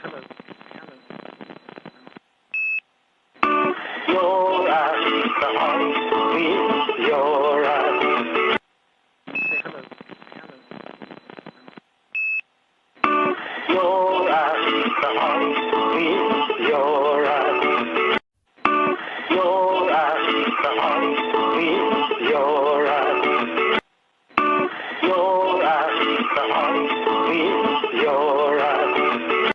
Your eyes, the heart with your eyes. Your eyes, the heart with your eyes. Your eyes, the heart with your eyes. Your eyes, the heart with your eyes.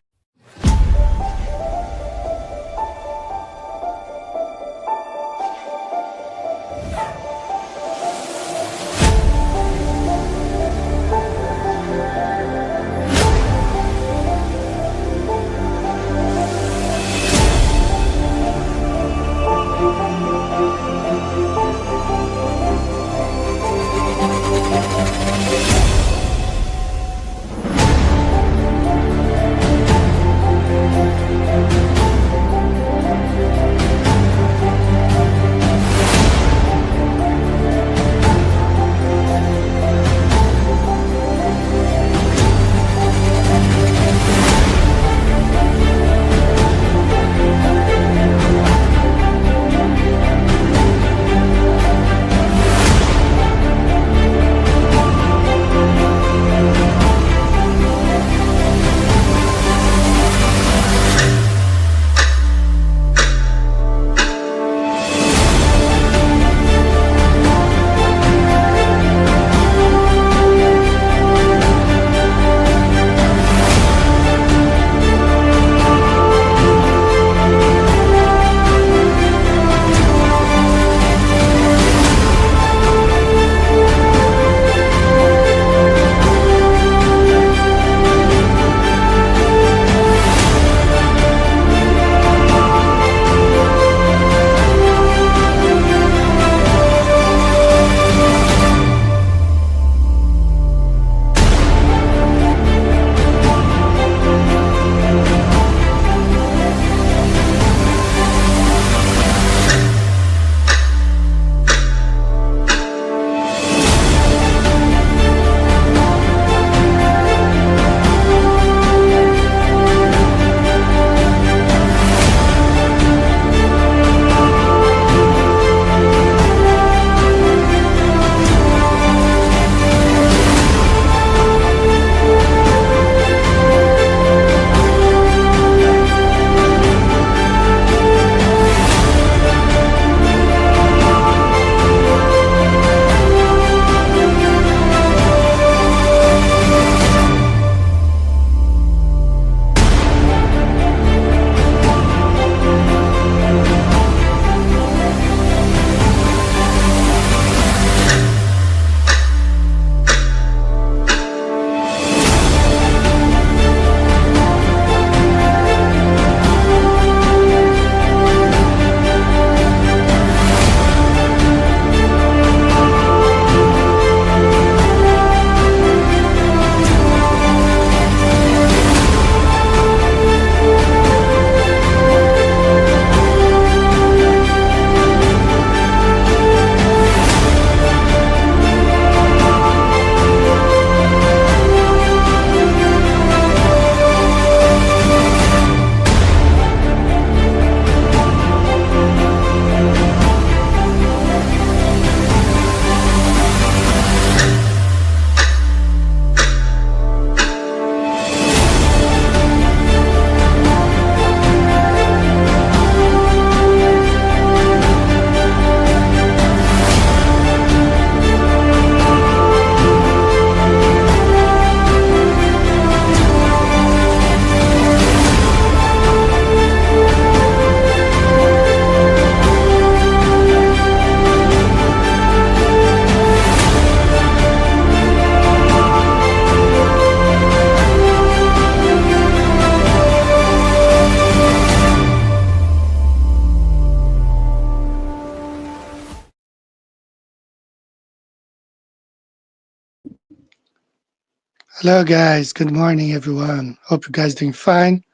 Hello, guys. Good morning, everyone. Hope you guys doing fine.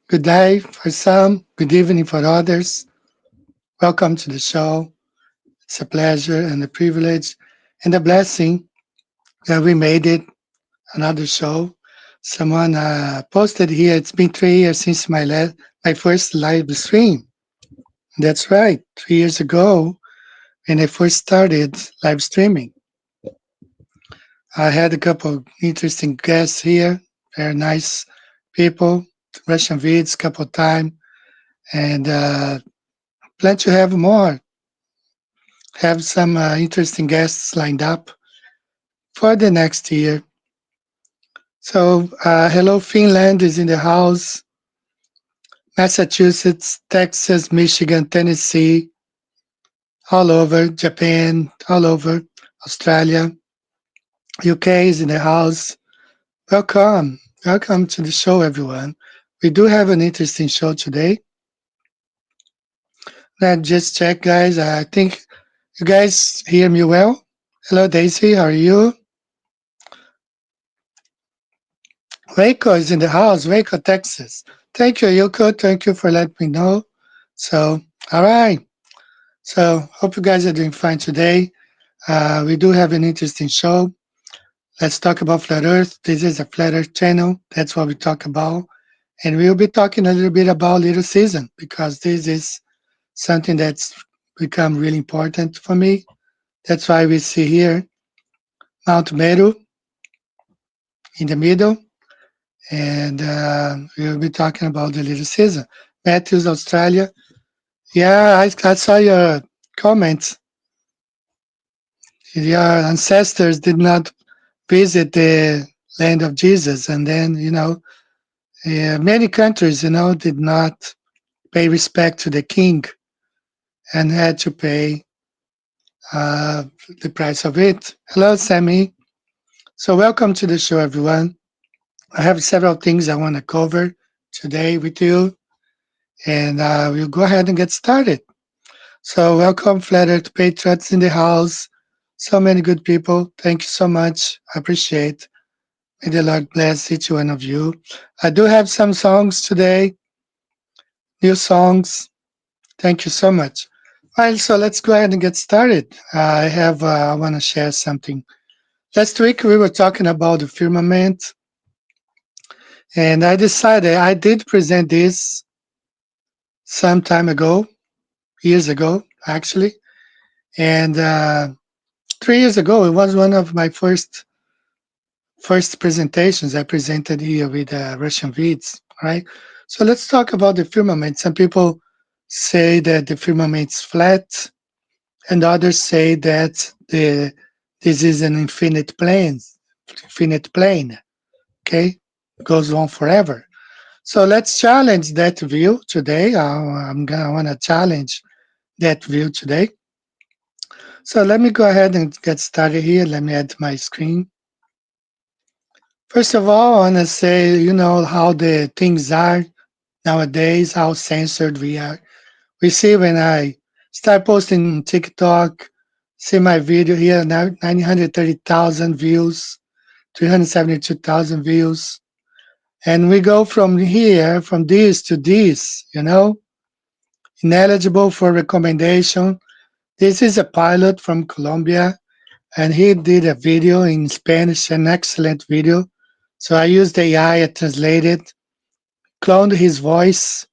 Good day for some, good evening for others. Welcome to the show. It's a pleasure and a privilege and a blessing that we made it another show Someone posted here. It's been 3 years since my first live stream. That's right. 3 years ago, when I first started live streaming, I had a couple of interesting guests here. Very nice people. Russian vids, couple time, and plan to have more. Have some interesting guests lined up for the next year. So, hello, Finland is in the house. Massachusetts, Texas, Michigan, Tennessee, all over, Japan, all over, Australia, UK is in the house. Welcome. Welcome to the show, everyone. We do have an interesting show today. Let's just check, guys. I think you guys hear me well. Hello, Daisy. How are you? Waco is in the house. Waco, Texas. Thank you, Yoko. Thank you for letting me know. So, all right. So, hope you guys are doing fine today. We do have an interesting show. Let's talk about Flat Earth. This is a Flat Earth channel. That's what we talk about. And we'll be talking a little bit about Little Season because this is something that's become really important for me. That's why we see here Mount Meru in the middle. And we'll be talking about the Little Season. Matthews, Australia. Yeah, I saw your comments. Your ancestors did not visit the land of Jesus. And then, many countries, did not pay respect to the king and had to pay uh, the price of it. Hello, Sammy. So, welcome to the show, everyone. I have several things I want to cover today with you, and we'll go ahead and get started. So, welcome, Flat Earth Patriots in the house. So many good people. Thank you so much. I appreciate. May the Lord bless each one of you. I do have some songs today, new songs. Thank you so much. Well, so let's go ahead and get started. I want to share something. Last week we were talking about the firmament, and I decided I did present this some time ago, years ago actually, and 3 years ago it was one of my first presentations I presented here with Russian vids, right? So let's talk about the firmament. Some people say that the firmament's flat, and others say that this is an infinite plane, okay, goes on forever. So let's challenge that view today. I want to challenge that view today. So let me go ahead and get started here. Let me add my screen. First of all, I want to say, how the things are nowadays, how censored we are. We see when I start posting TikTok, see my video here, now 930,000 views, 372,000 views. And we go from here, from this to this, ineligible for recommendation. This is a pilot from Colombia, and he did a video in Spanish, an excellent video. So I used AI, I translated, cloned his voice,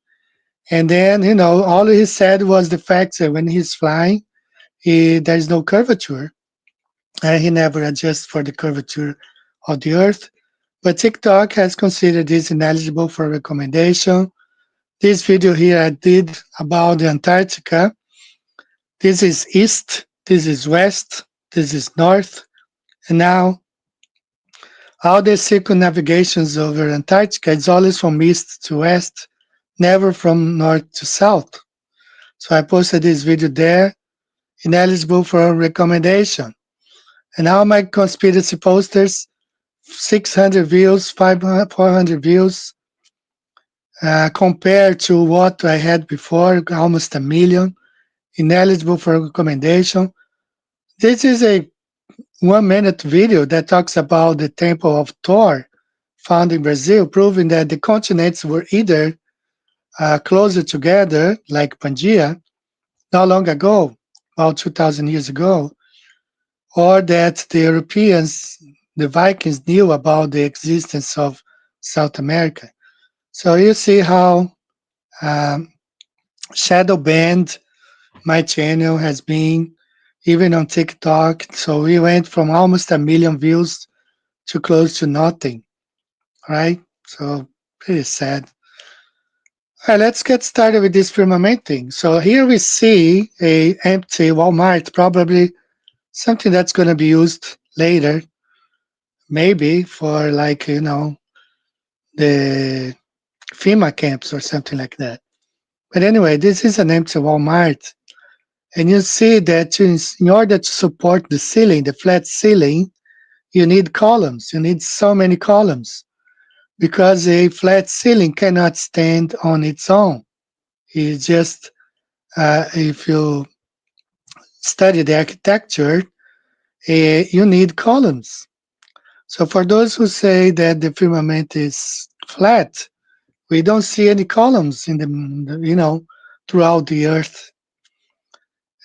and then, all he said was the fact that when he's flying, there's no curvature, and he never adjusts for the curvature of the Earth. But TikTok has considered this ineligible for recommendation. This video here I did about the Antarctica. This is east, this is west, this is north, and now all the circumnavigations over Antarctica is always from east to west, never from north to south. So I posted this video there, ineligible for recommendation. And now my conspiracy posters, 600 views, 500, 400 views, compared to what I had before, almost a million, ineligible for recommendation. This is a 1 minute video that talks about the temple of Thor found in Brazil, proving that the continents were either closer together, like Pangaea, not long ago, about 2,000 years ago, or that the Europeans, the Vikings, knew about the existence of South America. So you see how um, shadow banned my channel has been even on TikTok. So we went from almost a million views to close to nothing, right? So pretty sad. All right, let's get started with this firmament thing. So here we see a empty Walmart, probably something that's going to be used later, maybe for like, the FEMA camps or something like that. But anyway, this is an empty Walmart. And you see that in order to support the ceiling, the flat ceiling, you need columns. You need so many columns because a flat ceiling cannot stand on its own. It's just, if you study the architecture, you need columns. So for those who say that the firmament is flat, we don't see any columns in throughout the earth.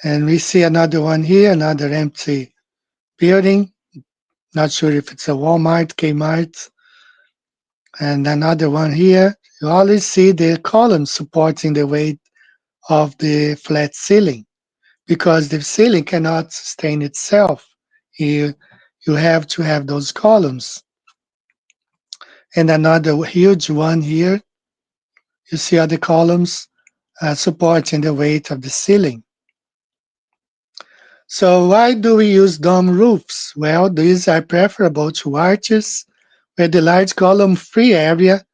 And we see another one here, another empty building. Not sure if it's a Walmart, Kmart, and another one here. You always see the columns supporting the weight of the flat ceiling because the ceiling cannot sustain itself. You you have to have those columns. And another huge one here. You see other columns supporting the weight of the ceiling. So why do we use dome roofs? Well, these are preferable to arches where the large column-free area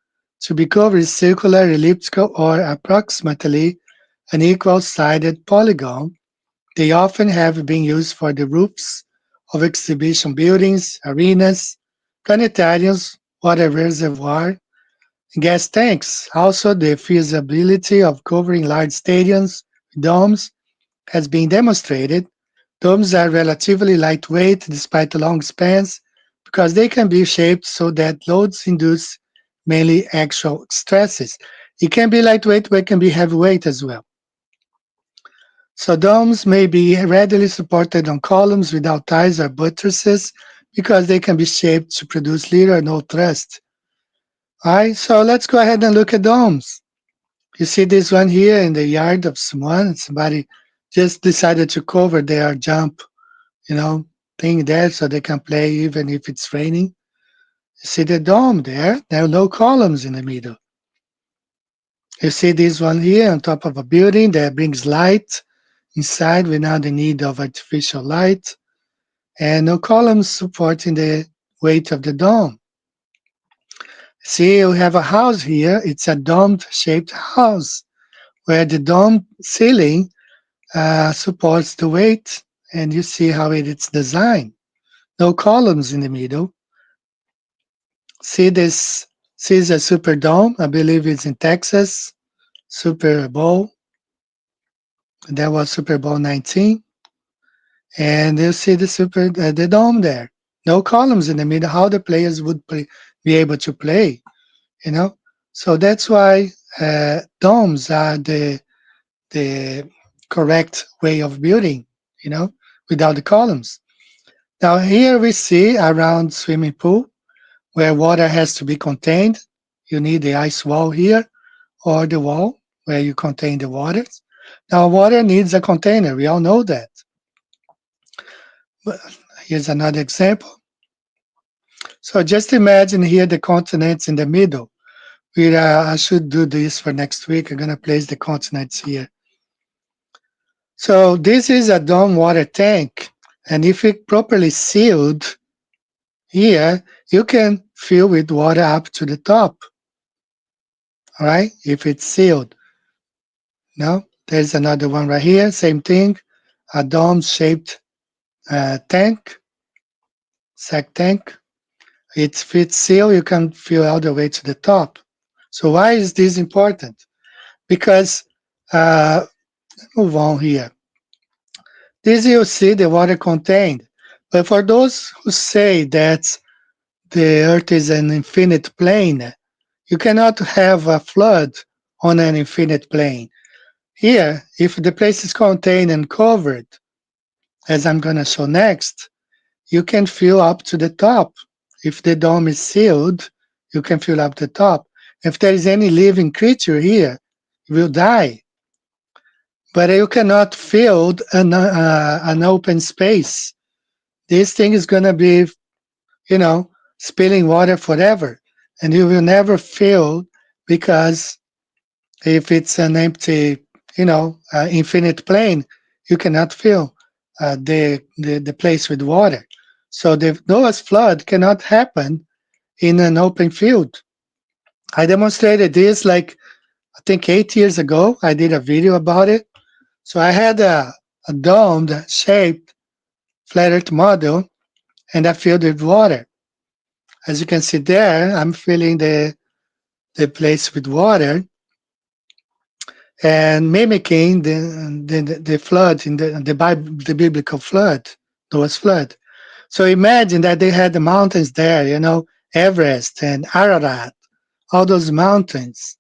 to be covered is circular, elliptical, or approximately an equal-sided polygon. They often have been used for the roofs of exhibition buildings, arenas, planetariums, water reservoir, gas tanks. Also, the feasibility of covering large stadiums with domes has been demonstrated. Domes are relatively lightweight despite the long spans because they can be shaped so that loads induce mainly axial stresses. It can be lightweight, but it can be heavyweight as well. So domes may be readily supported on columns without ties or buttresses because they can be shaped to produce little or no thrust. All right, so let's go ahead and look at domes. You see this one here in the yard of someone. Somebody just decided to cover their jump, you know, thing there so they can play even if it's raining. You see the dome there. There are no columns in the middle. You see this one here on top of a building that brings light inside without the need of artificial light, and no columns supporting the weight of the dome. See, we have a house here. It's a dome-shaped house where the dome ceiling supports the weight, and you see how it's designed. No columns in the middle. See this? See the Superdome? I believe it's in Texas. Super Bowl. That was Super Bowl 19. And you see the dome there. No columns in the middle. How the players would be able to play, you know? So that's why domes are the correct way of building, without the columns. Now here we see around swimming pool where water has to be contained. You need the ice wall here or the wall where you contain the waters. Now water needs a container. We all know that. But here's another example. So just imagine here the continents in the middle. I should do this for next week. I'm gonna place the continents here. So this is a dome water tank, and if it properly sealed here, you can fill with water up to the top. All right, if it's sealed. Now there's another one right here. Same thing, a dome-shaped tank, sack tank. If it's sealed, you can fill all the way to the top. So why is this important? Because move on here. This you see the water contained. But for those who say that the earth is an infinite plane, you cannot have a flood on an infinite plane. Here, if the place is contained and covered, as I'm going to show next, you can fill up to the top. If the dome is sealed, you can fill up the top. If there is any living creature here, it will die. But you cannot fill an open space. This thing is going to be, you know, spilling water forever. And you will never fill because if it's an empty, infinite plane, you cannot fill the place with water. So the Noah's flood cannot happen in an open field. I demonstrated this like I think 8 years ago. I did a video about it. So I had a domed shaped flat earth model and I filled it with water. As you can see there, I'm filling the place with water and mimicking the flood in the Bible, the biblical flood, Noah's flood. So imagine that they had the mountains there, Everest and Ararat, all those mountains.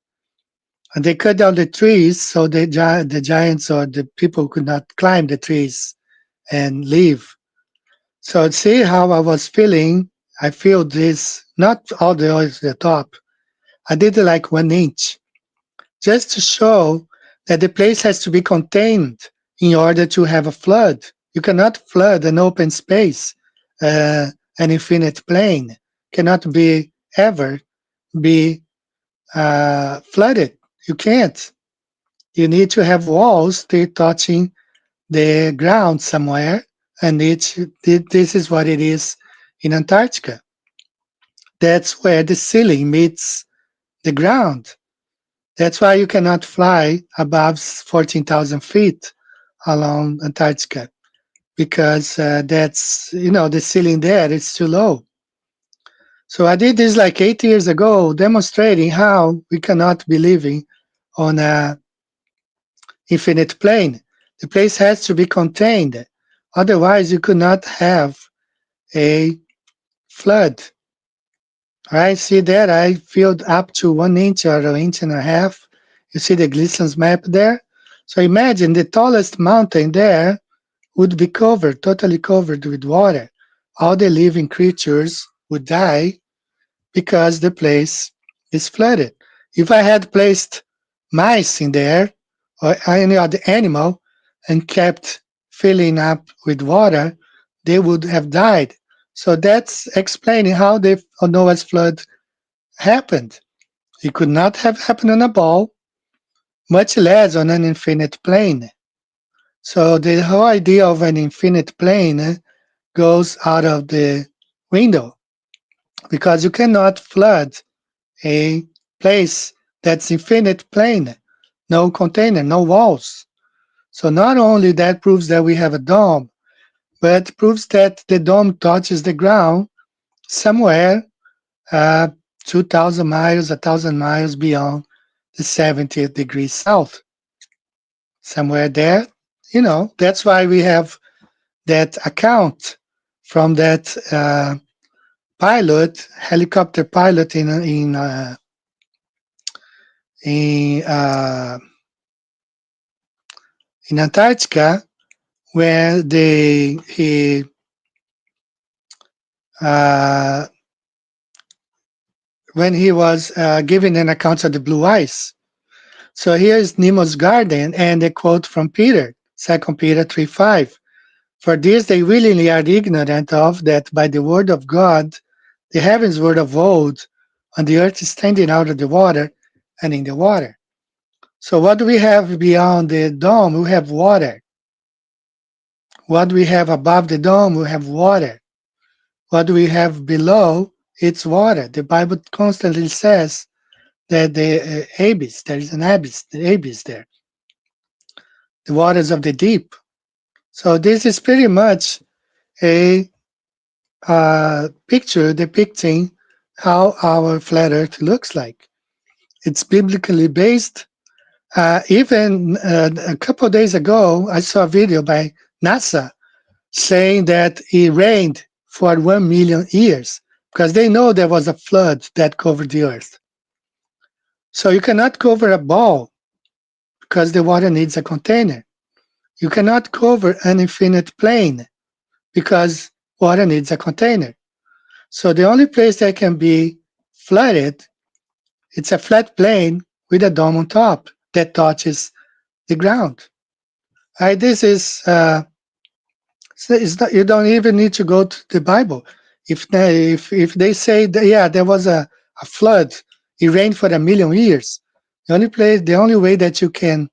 And they cut down the trees so the giants or the people could not climb the trees and live. So see how I was feeling. I feel this, not all the way to the top. I did it like 1 inch just to show that the place has to be contained in order to have a flood. You cannot flood an open space, an infinite plane cannot be ever be flooded. You can't. You need to have walls still touching the ground somewhere, and this is what it is in Antarctica. That's where the ceiling meets the ground. That's why you cannot fly above 14,000 feet along Antarctica because that's, the ceiling there is too low. So I did this like 8 years ago, demonstrating how we cannot be living on a infinite plane. The place has to be contained. Otherwise, you could not have a flood. Right? See that I filled up to 1 inch or an inch and a half. You see the Gleason's map there? So imagine the tallest mountain there would be covered, totally covered with water. All the living creatures would die because the place is flooded. If I had placed mice in there or any other animal and kept filling up with water, they would have died. So that's explaining how the Noah's flood happened. It could not have happened on a ball, much less on an infinite plane. So the whole idea of an infinite plane goes out of the window because you cannot flood a place that's infinite plane, no container, no walls. So not only that proves that we have a dome, but proves that the dome touches the ground somewhere uh, 2,000 miles, 1,000 miles beyond the 70th degree south. Somewhere there, that's why we have that account from that helicopter pilot in in Antarctica, where he uh, when he was giving an account of the blue ice. So here is Nemo's garden and a quote from Peter, 2 Peter 3:5. For this they willingly are ignorant of that by the word of God the heavens were of old, and the earth is standing out of the water and in the water. So what do we have beyond the dome? We have water. What do we have above the dome? We have water. What do we have below? It's water. The Bible constantly says that the abyss, there is an abyss, the abyss there, the waters of the deep. So this is pretty much a picture depicting how our flat Earth looks like. It's biblically based. Even a couple of days ago, I saw a video by NASA saying that it rained for 1 million years because they know there was a flood that covered the Earth. So you cannot cover a ball because the water needs a container. You cannot cover an infinite plane because water needs a container. So the only place that can be flooded, it's a flat plane with a dome on top that touches the ground. This is it's not, you don't even need to go to the Bible. If they say that, yeah, there was a flood, it rained for 1 million years. The only way that you can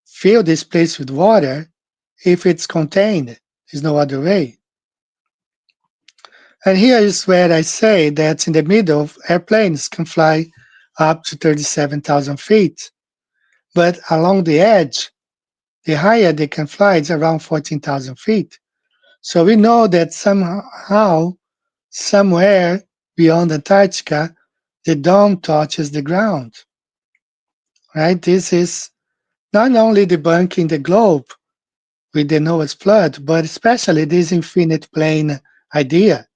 fill this place with water if it's contained. There's no other way. And here is where I say that in the middle, airplanes can fly up to 37,000 feet, but along the edge, the higher they can fly is around 14,000 feet. So we know that somehow, somewhere beyond Antarctica, the dome touches the ground, right? This is not only debunking the globe with the Noah's flood, but especially this infinite plane idea.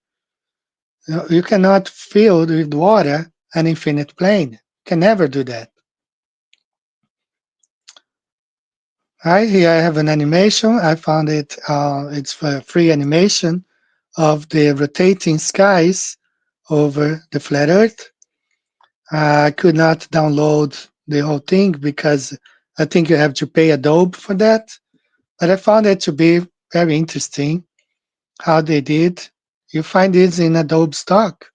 You cannot fill with water an infinite plane. You can never do that. Right here, I have an animation. I found it. It's a free animation of the rotating skies over the flat Earth. I could not download the whole thing because I think you have to pay Adobe for that. But I found it to be very interesting how they did. You find this in Adobe stock.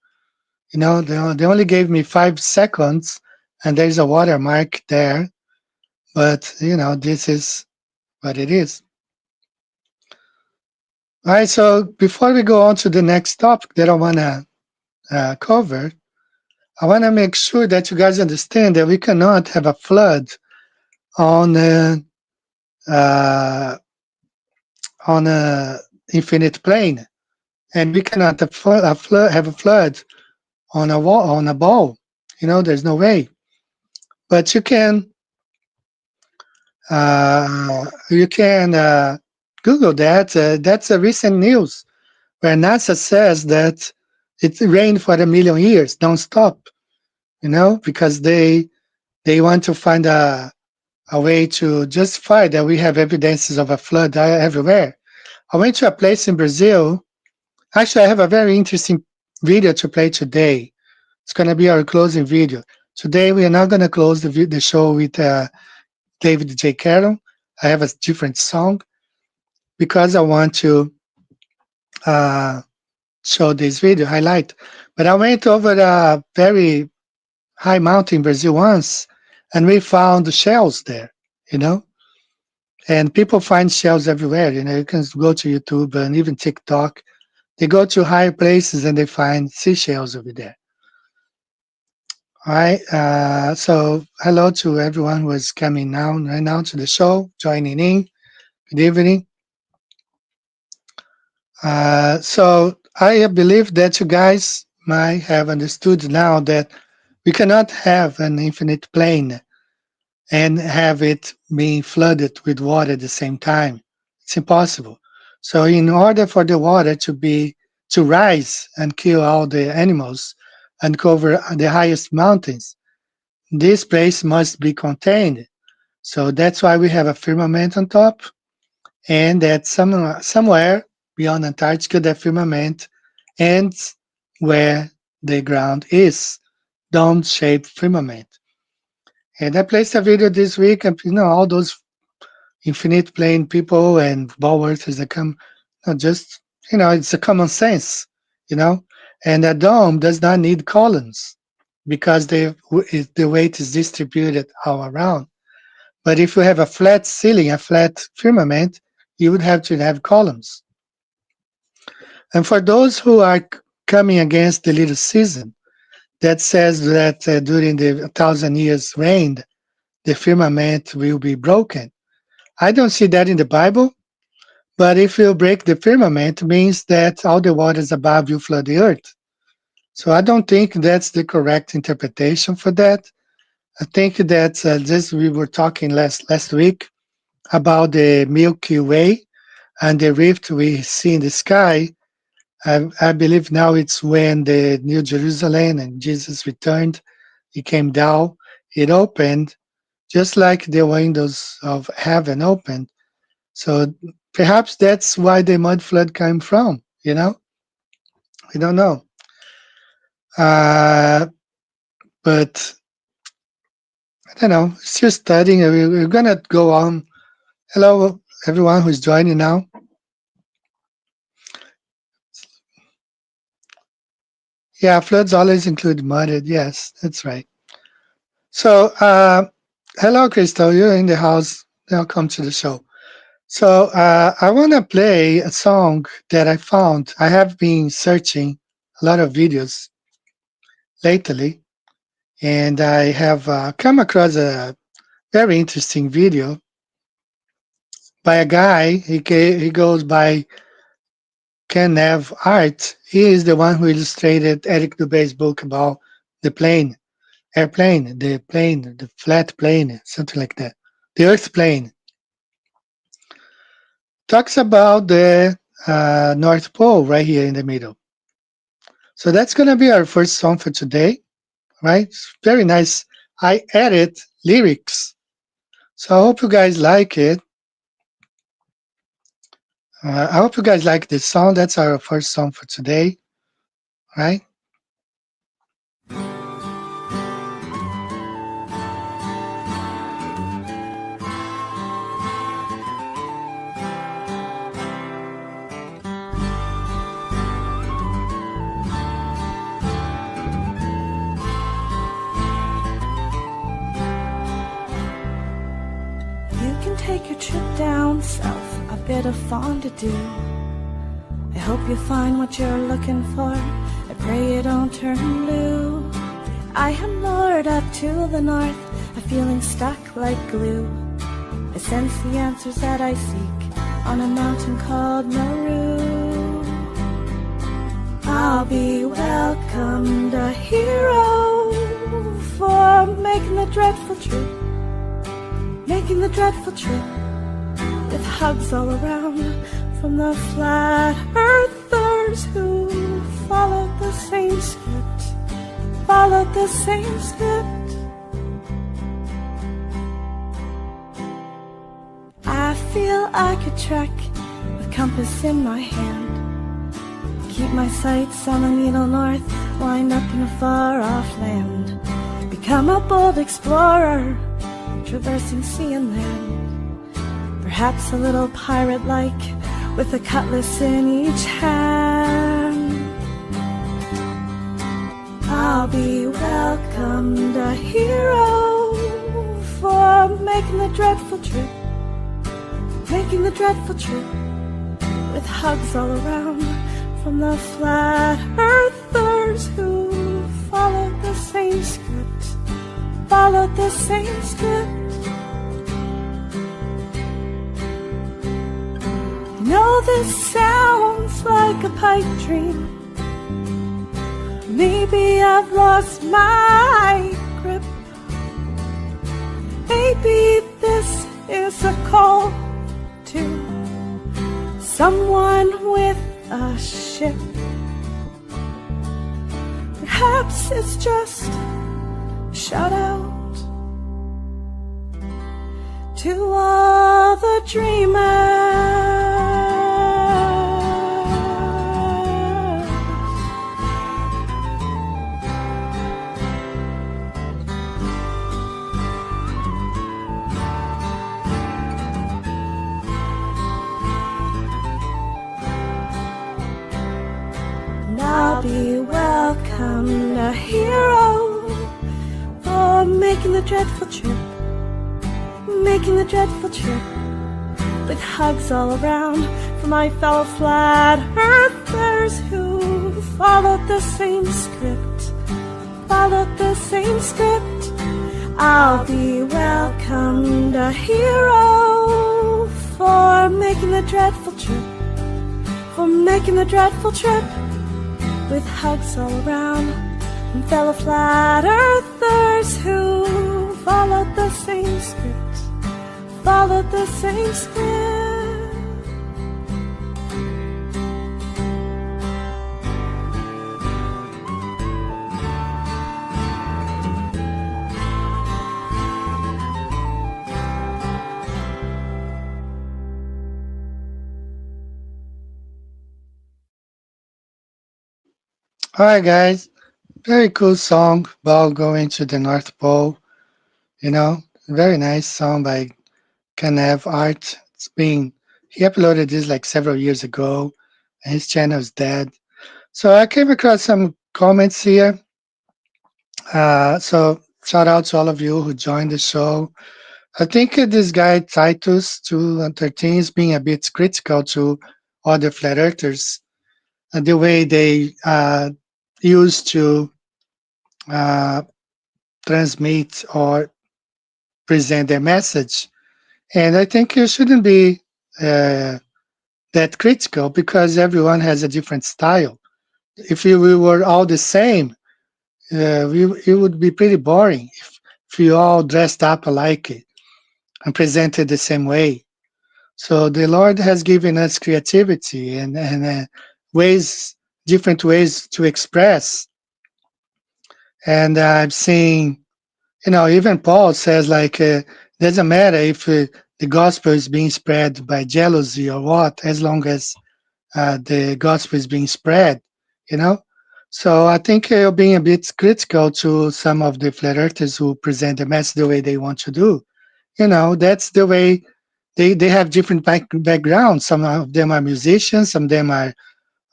They only gave me 5 seconds, and there's a watermark there. But this is what it is. All right. So before we go on to the next topic that I wanna cover, I wanna make sure that you guys understand that we cannot have a flood on a, uh, on a infinite plane, and we cannot have a flood on a wall on a ball. There's no way. But you can Google that. That's a recent news where NASA says that it rained for 1 million years nonstop. Because they want to find a way to justify that we have evidences of a flood everywhere. I went to a place in Brazil. Actually, I have a very interesting video to play today. It's going to be our closing video. Today, we are not going to close the show with David J. Carroll. I have a different song because I want to uh, show this video highlight. But I went over a very high mountain in Brazil once, and we found shells there. You know, and people find shells everywhere. You can go to YouTube and even TikTok. They go to higher places and they find seashells over there. All right. So hello to everyone who is coming now right now to the show, joining in. Good evening. So I believe that you guys might have understood now that we cannot have an infinite plane and have it being flooded with water at the same time. It's impossible. So in order for the water to rise and kill all the animals and cover the highest mountains, this place must be contained. So that's why we have a firmament on top, and that somewhere beyond Antarctica, that firmament ends where the ground is, dome-shaped firmament. And I placed a video this week, and all those infinite plane people and ball earthers that come, just it's a common sense, you know. And a dome does not need columns because the weight is distributed all around. But if you have a flat ceiling, a flat firmament, you would have to have columns. And for those who are coming against the little season that says that during the 1,000 years reign, the firmament will be broken, I don't see that in the Bible. But if you break the firmament, it means that all the waters above will flood the earth. So I don't think that's the correct interpretation for that. I think that this we were talking last week about the Milky Way and the rift we see in the sky. I believe now it's when the New Jerusalem and Jesus returned. He came down. It opened just like the windows of heaven opened. So perhaps that's why the mud flood came from. We don't know. Uh, but I don't know. Still studying. We're gonna go on. Hello, everyone who's joining now. Yeah, floods always include mud. Yes, that's right. So, hello, Crystal. You're in the house. Welcome to the show. So, I want to play a song that I found. I have been searching a lot of videos lately, and I have come across a very interesting video by a guy. He goes by Kenev Art. He is the one who illustrated Eric Dubé's book about the plane, the flat plane, something like that. The Earth plane talks about the North Pole right here in the middle. So that's gonna be our first song for today, right? It's very nice. I added lyrics, so I hope you guys like it. I hope you guys like this song. That's our first song for today, right? You can take your trip down south, a bit of fun to do. I hope you find what you're looking for. I pray you don't turn blue. I am lured up to the north, a feeling stuck like glue. I sense the answers that I seek on a mountain called Nauru. I'll be welcomed a hero for making the dreadful trip. Making the dreadful trip with hugs all around from the flat earthers who followed the same script, followed the same script. I feel I could trek with compass in my hand, keep my sights on the needle north, wind up in a far-off land, become a bold explorer, traversing sea and land, perhaps a little pirate-like, with a cutlass in each hand. I'll be welcomed a hero for making the dreadful trip, making the dreadful trip, with hugs all around from the flat earthers who followed the same script, followed the same script. I know this sounds like a pipe dream. Maybe I've lost my grip. Maybe this is a call to someone with a ship. Perhaps it's just a shout out to all the dreamers. I'll be welcomed a hero for making the dreadful trip, making the dreadful trip, with hugs all around for my fellow flat earthers who followed the same script, followed the same script. I'll be welcomed a hero for making the dreadful trip, for making the dreadful trip, with hugs all around and fellow flat earthers who followed the same script, followed the same script. All right, guys. Very cool song, Ball Going to the North Pole. You know, very nice song by Kanev Art. He uploaded this like several years ago, and his channel is dead. So I came across some comments here. So shout out to all of you who joined the show. I think this guy Titus 213 is being a bit critical to other flat earthers and the way they used to uh, transmit or present their message. And I think you shouldn't be uh, that critical because everyone has a different style. If we were all the same, it would be pretty boring if you all dressed up alike and presented the same way. So the Lord has given us creativity and ways, different ways to express. And I've seen, even Paul says like, doesn't matter if the gospel is being spread by jealousy or what, as long as the gospel is being spread, you know. So I think you're being a bit critical to some of the flat earthers who present the message the way they want to do. That's the way they have different backgrounds. Some of them are musicians, some of them are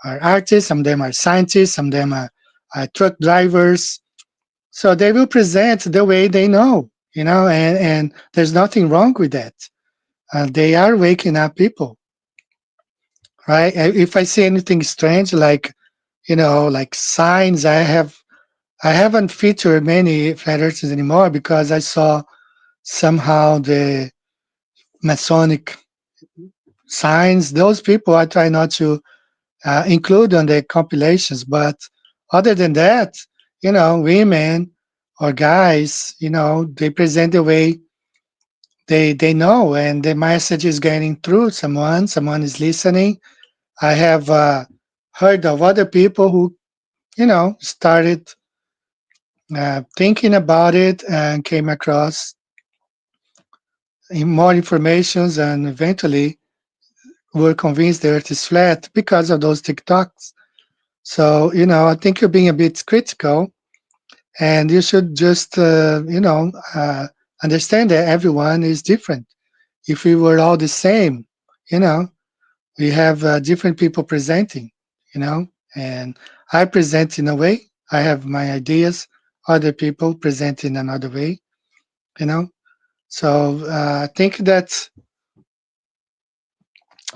artists, some of them are scientists, some of them are truck drivers. So they will present the way they know, and there's nothing wrong with that. They are waking up people, right? If I see anything strange, like like signs, I haven't featured many flat earthers anymore because I saw somehow the Masonic signs. Those people I try not to include on the compilations. But other than that, women or guys, they present the way they know, and the message is getting through. Someone is listening. I have heard of other people who, started thinking about it and came across more informations, and eventually were convinced the Earth is flat because of those TikToks. So, I think you're being a bit critical, and you should just, understand that everyone is different. If we were all the same, you know, we have different people presenting, and I present in a way, I have my ideas, other people present in another way, you know. So I think that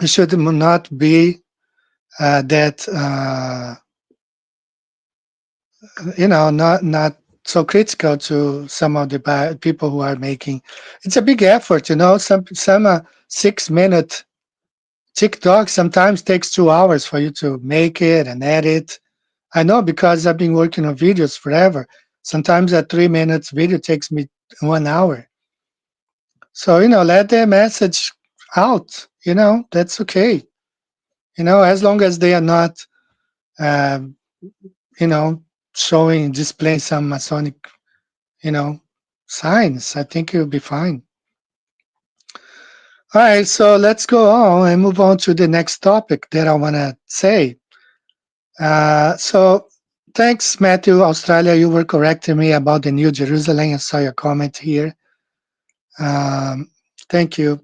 it should not be that, not so critical to some of the people who are making. It's a big effort, Some 6-minute TikTok sometimes takes 2 hours for you to make it and edit. I know because I've been working on videos forever. Sometimes a 3 minutes video takes me 1 hour. So let the message out. That's okay. As long as they are not, um, you know, displaying some Masonic you know, signs. I think you'll be fine. All right, so let's go on and move on to the next topic that I want to say. So thanks, Matthew, Australia. You were correcting me about the New Jerusalem. I saw your comment here. Um, thank you.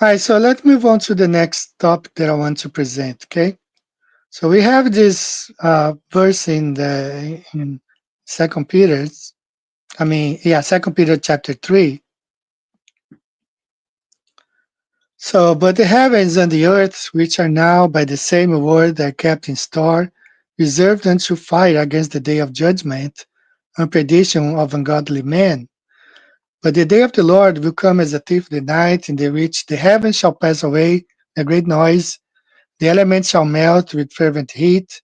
All right, so let's move on to the next topic that I want to present. Okay, so we have this verse in Second Peter's. Second Peter chapter 3. So, but the heavens and the earth, which are now by the same word, are kept in store, reserved unto fire against the day of judgment and perdition of ungodly men. But the day of the Lord will come as a thief in the night, in the which the heavens shall pass away, a great noise, the elements shall melt with fervent heat,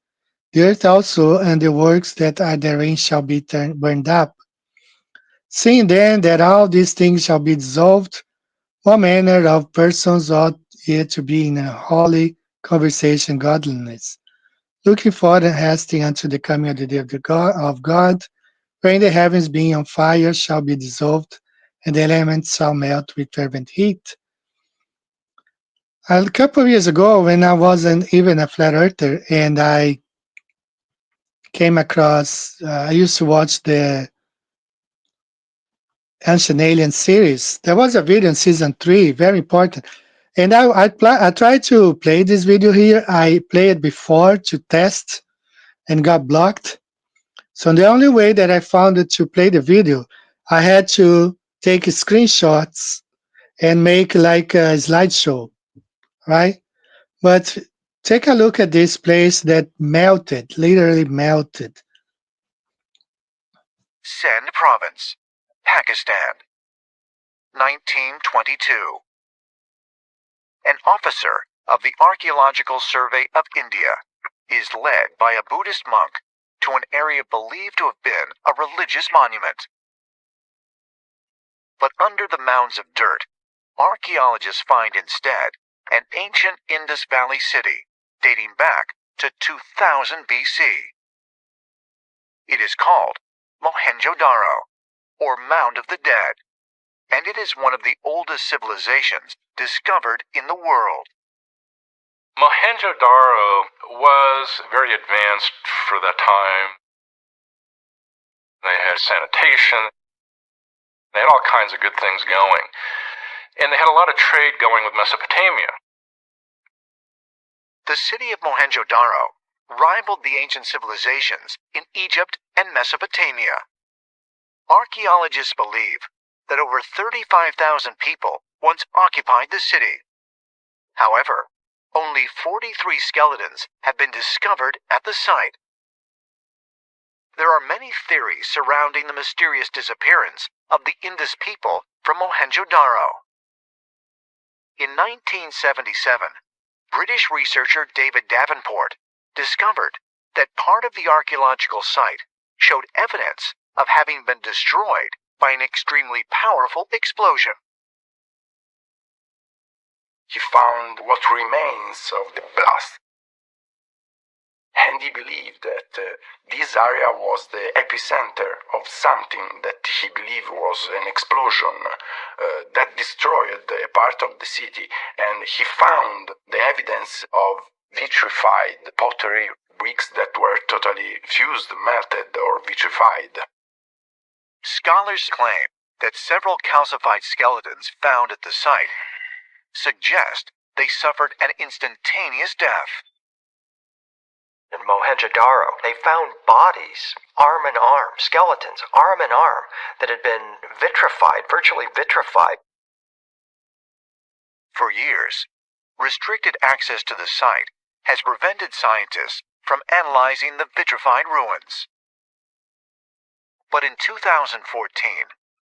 the earth also and the works that are therein shall be burned up. Seeing then that all these things shall be dissolved, what manner of persons ought ye to be in a holy conversation, godliness, looking forward and hasting unto the coming of the day of God, wherein the heavens being on fire shall be dissolved, and the elements shall melt with fervent heat? A couple of years ago, when I wasn't even a flat earther, and I came across. I used to watch the Ancient Alien series. There was a video in season 3, very important. And I tried to play this video here. I played it before to test and got blocked. So the only way that I found it to play the video, I had to take screenshots and make like a slideshow, right? But take a look at this place that melted, literally melted. Sindh Province, Pakistan, 1922. An officer of the Archaeological Survey of India is led by a Buddhist monk to an area believed to have been a religious monument. But under the mounds of dirt, archaeologists find instead an ancient Indus Valley city dating back to 2000 BC. It is called Mohenjo-Daro, or Mound of the Dead, and it is one of the oldest civilizations discovered in the world. Mohenjo-Daro was very advanced for that time. They had sanitation. They had all kinds of good things going. And they had a lot of trade going with Mesopotamia. The city of Mohenjo-Daro rivaled the ancient civilizations in Egypt and Mesopotamia. Archaeologists believe that over 35,000 people once occupied the city. However, only 43 skeletons have been discovered at the site. There are many theories surrounding the mysterious disappearance of the Indus people from Mohenjo-Daro. In 1977, British researcher David Davenport discovered that part of the archaeological site showed evidence of having been destroyed by an extremely powerful explosion. He found what remains of the blast, and he believed that this area was the epicenter of something that he believed was an explosion that destroyed a part of the city, and he found the evidence of vitrified pottery bricks that were totally fused, melted, or vitrified. Scholars claim that several calcified skeletons found at the site suggest they suffered an instantaneous death. In Mohenjo-Daro, they found bodies, arm in arm, skeletons, arm in arm, that had been vitrified, virtually vitrified. For years, restricted access to the site has prevented scientists from analyzing the vitrified ruins. But in 2014,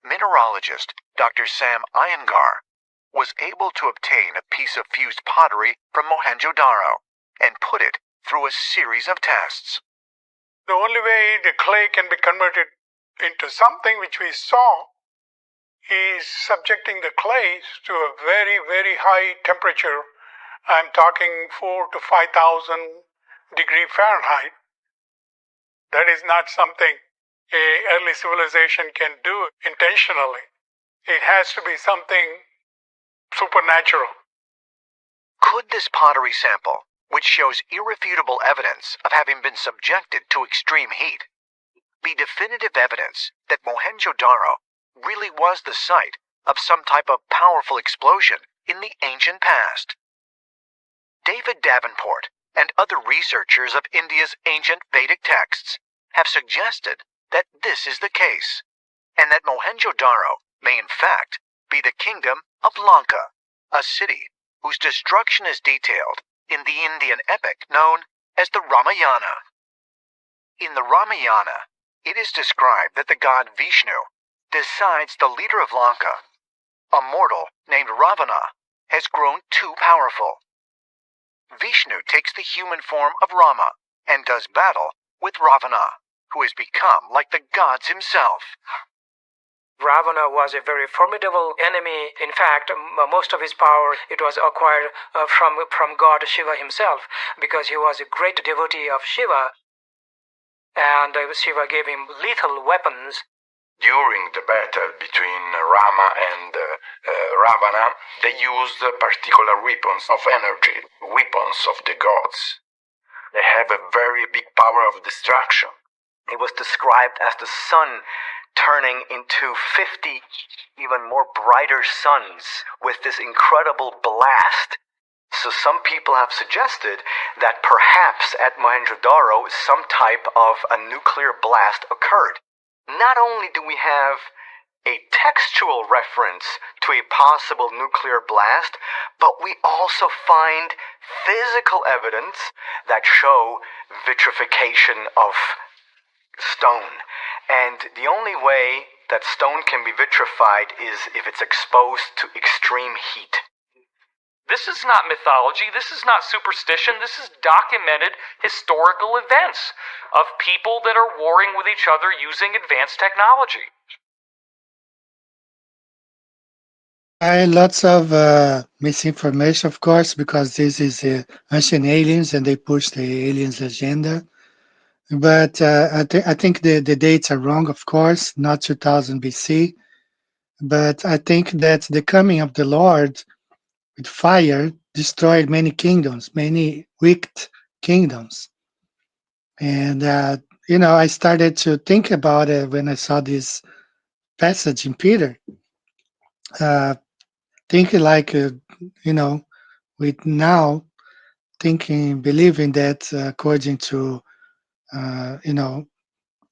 mineralogist Dr. Sam Iyengar was able to obtain a piece of fused pottery from Mohenjo-Daro and put it through a series of tests. The only way the clay can be converted into something which we saw is subjecting the clays to a very, very high temperature. I'm talking 4,000 to 5,000 degree Fahrenheit. That is not something an early civilization can do intentionally. It has to be something supernatural. Could this pottery sample, which shows irrefutable evidence of having been subjected to extreme heat, be definitive evidence that Mohenjo-Daro really was the site of some type of powerful explosion in the ancient past? David Davenport and other researchers of India's ancient Vedic texts have suggested that this is the case, and that Mohenjo-Daro may in fact be the kingdom of Lanka, a city whose destruction is detailed in the Indian epic known as the Ramayana. In the Ramayana, it is described that the god Vishnu decides the leader of Lanka, a mortal named Ravana, has grown too powerful. Vishnu takes the human form of Rama and does battle with Ravana, who has become like the gods himself. Ravana was a very formidable enemy. In fact, most of his power it was acquired from God Shiva himself, because he was a great devotee of Shiva, and Shiva gave him lethal weapons. During the battle between Rama and Ravana, they used particular weapons of energy, weapons of the gods. They have a very big power of destruction. It was described as the sun turning into 50 even more brighter suns with this incredible blast. So some people have suggested that perhaps at Mohenjo-Daro some type of a nuclear blast occurred. Not only do we have a textual reference to a possible nuclear blast, but we also find physical evidence that show vitrification of stone. And the only way that stone can be vitrified is if it's exposed to extreme heat. This is not mythology, this is not superstition, this is documented historical events of people that are warring with each other using advanced technology. Lots of misinformation, of course, because this is ancient aliens and they push the aliens agenda. But I think the dates are wrong, of course, not 2000 BC. But I think that the coming of the Lord with fire destroyed many kingdoms, many wicked kingdoms. And, I started to think about it when I saw this passage in Peter. Thinking like, with now thinking, believing that according to, the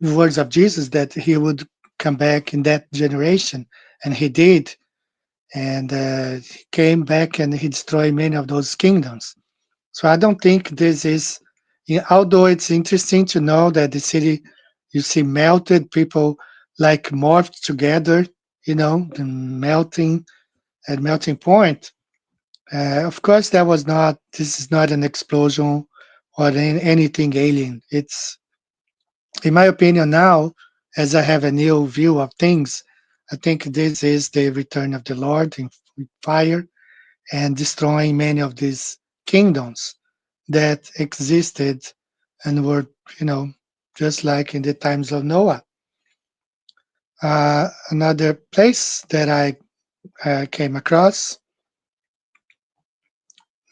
words of Jesus, that he would come back in that generation. And he did. And he came back and he destroyed many of those kingdoms. So I don't think this is, although it's interesting to know that the city, you see melted, people like morphed together, the melting at melting point. Of course, this is not an explosion or anything alien. It's, in my opinion now, as I have a new view of things, I think this is the return of the Lord in fire and destroying many of these kingdoms that existed and were, just like in the times of Noah. Another place that I came across,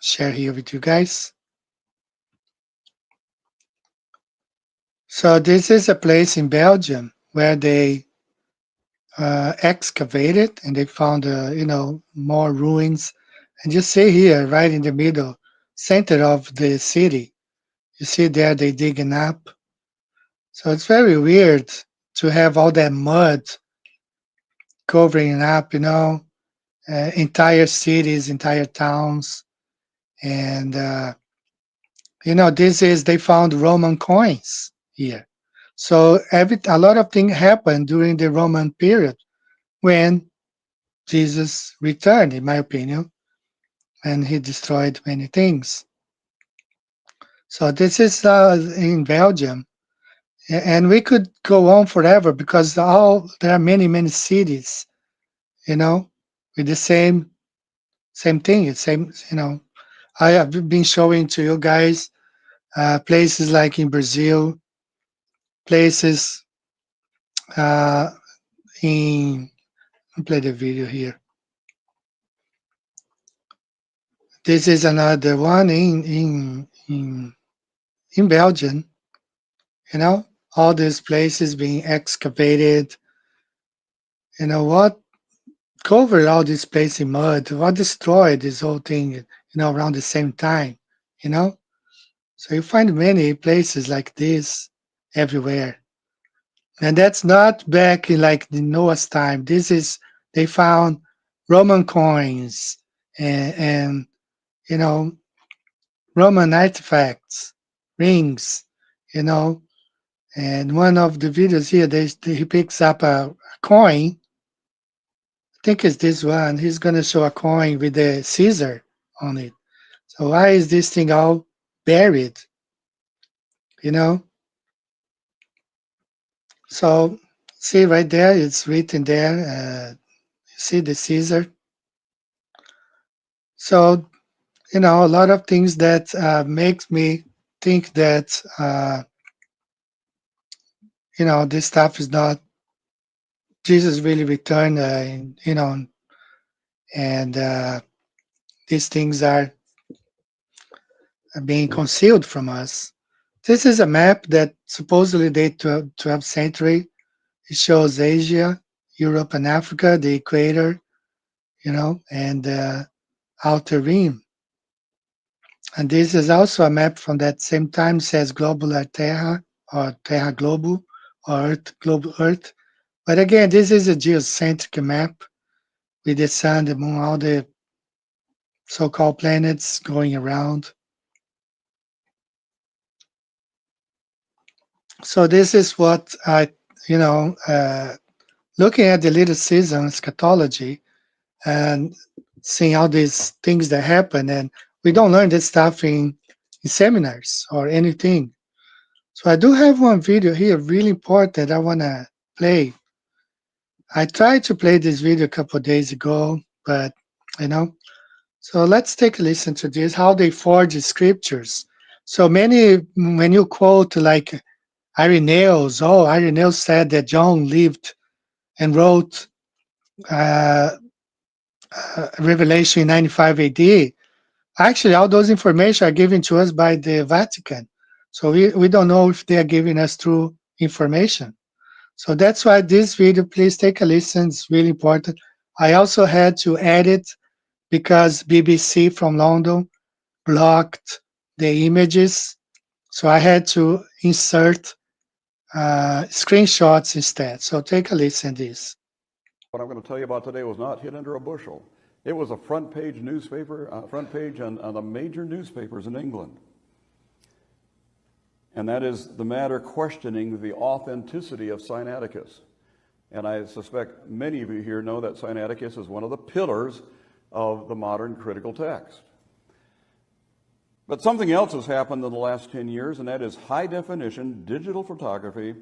share here with you guys. So this is a place in Belgium where they excavated and they found, more ruins. And you see here, right in the middle, center of the city, you see there they digging up. So it's very weird to have all that mud covering up, entire cities, entire towns. And, they found Roman coins here. So a lot of things happened during the Roman period when Jesus returned, in my opinion, and he destroyed many things. So this is in Belgium, and we could go on forever because there are many many cities, with the same thing. It's same, I have been showing to you guys places like in Brazil, places in. I'll play the video here. This is another one in Belgium. All these places being excavated. What covered all this place in mud? What destroyed this whole thing? Around the same time. So you find many places like this everywhere. And that's not back in like the Noah's time. They found Roman coins and Roman artifacts, rings, and one of the videos here, he picks up a coin. I think it's this one. He's going to show a coin with a Caesar on it. So why is this thing all buried? So see right there, it's written there. See the Caesar. So a lot of things that makes me think that this stuff is not Jesus really returned, and these things are being concealed from us. This is a map that supposedly dates to 12th century. It shows Asia, Europe, and Africa, the equator, and the outer rim. And this is also a map from that same time, says Globular Terra, or Terra Globo, or Earth, Globe Earth. But again, this is a geocentric map with the sun, the moon, all the so-called planets going around. So this is what I, looking at the little season eschatology and seeing all these things that happen, and we don't learn this stuff in seminars or anything. So I do have one video here, really important, I want to play. I tried to play this video a couple of days ago, but so let's take a listen to this, how they forge the scriptures. So many, when you quote like Irenaeus, Irenaeus said that John lived and wrote Revelation in 95 AD. Actually, all those information are given to us by the Vatican. So we don't know if they are giving us true information. So that's why this video, please take a listen. It's really important. I also had to edit because BBC from London blocked the images. So I had to insert screenshots instead. So take a listen to this. What I'm going to tell you about today was not hid under a bushel. It was a front page newspaper, front page on the major newspapers in England. And that is the matter questioning the authenticity of Sinaiticus. And I suspect many of you here know that Sinaiticus is one of the pillars of the modern critical text. But something else has happened in the last 10 years, and that is high-definition digital photography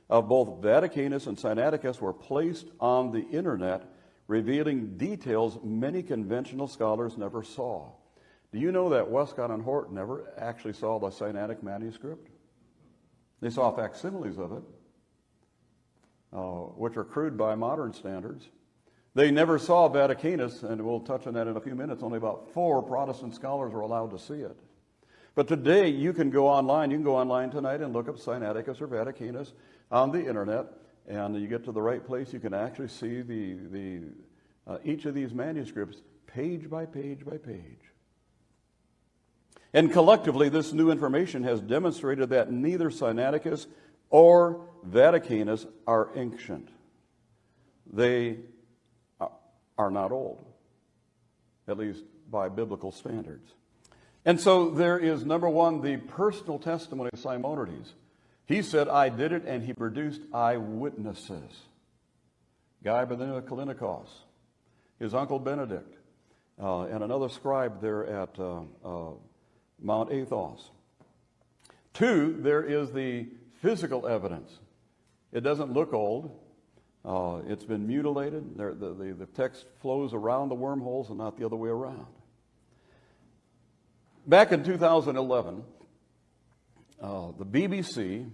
of both Vaticanus and Sinaiticus were placed on the internet, revealing details many conventional scholars never saw. Do you know that Westcott and Hort never actually saw the Sinaitic manuscript? They saw facsimiles of it, which are crude by modern standards. They never saw Vaticanus, and we'll touch on that in a few minutes. Only about 4 Protestant scholars were allowed to see it. But today, you can go online. You can go online tonight and look up Sinaiticus or Vaticanus on the internet, and you get to the right place. You can actually see each of these manuscripts page by page by page. And collectively, this new information has demonstrated that neither Sinaiticus or Vaticanus are ancient. They are not old, at least by biblical standards. And so there is, number one, the personal testimony of Simonides. He said, I did it, and he produced eyewitnesses. Guy by the name of Callinicos, his uncle Benedict, and another scribe there at Mount Athos. 2, there is the physical evidence. It doesn't look old. It's been mutilated. The text flows around the wormholes and not the other way around. Back in 2011, the BBC,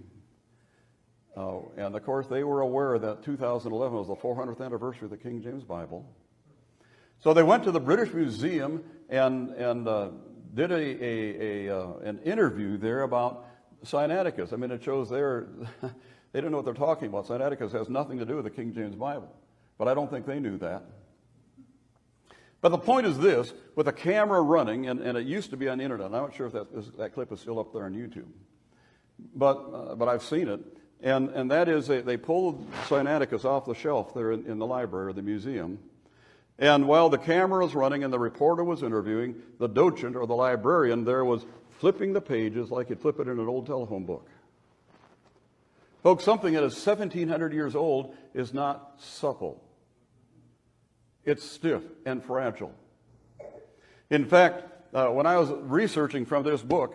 and of course they were aware that 2011 was the 400th anniversary of the King James Bible. So they went to the British Museum and did an interview there about Sinaiticus. I mean, it shows there, they don't know what they're talking about. Sinaiticus has nothing to do with the King James Bible. But I don't think they knew that. But the point is this, with a camera running, and it used to be on the internet. I'm not sure if that clip is still up there on YouTube. But I've seen it. And that is, they pulled Sinaiticus off the shelf there in the library or the museum. And while the camera was running and the reporter was interviewing, the docent or the librarian there was flipping the pages like you'd flip it in an old telephone book. Folks, something that is 1,700 years old is not supple. It's stiff and fragile. In fact, when I was researching from this book,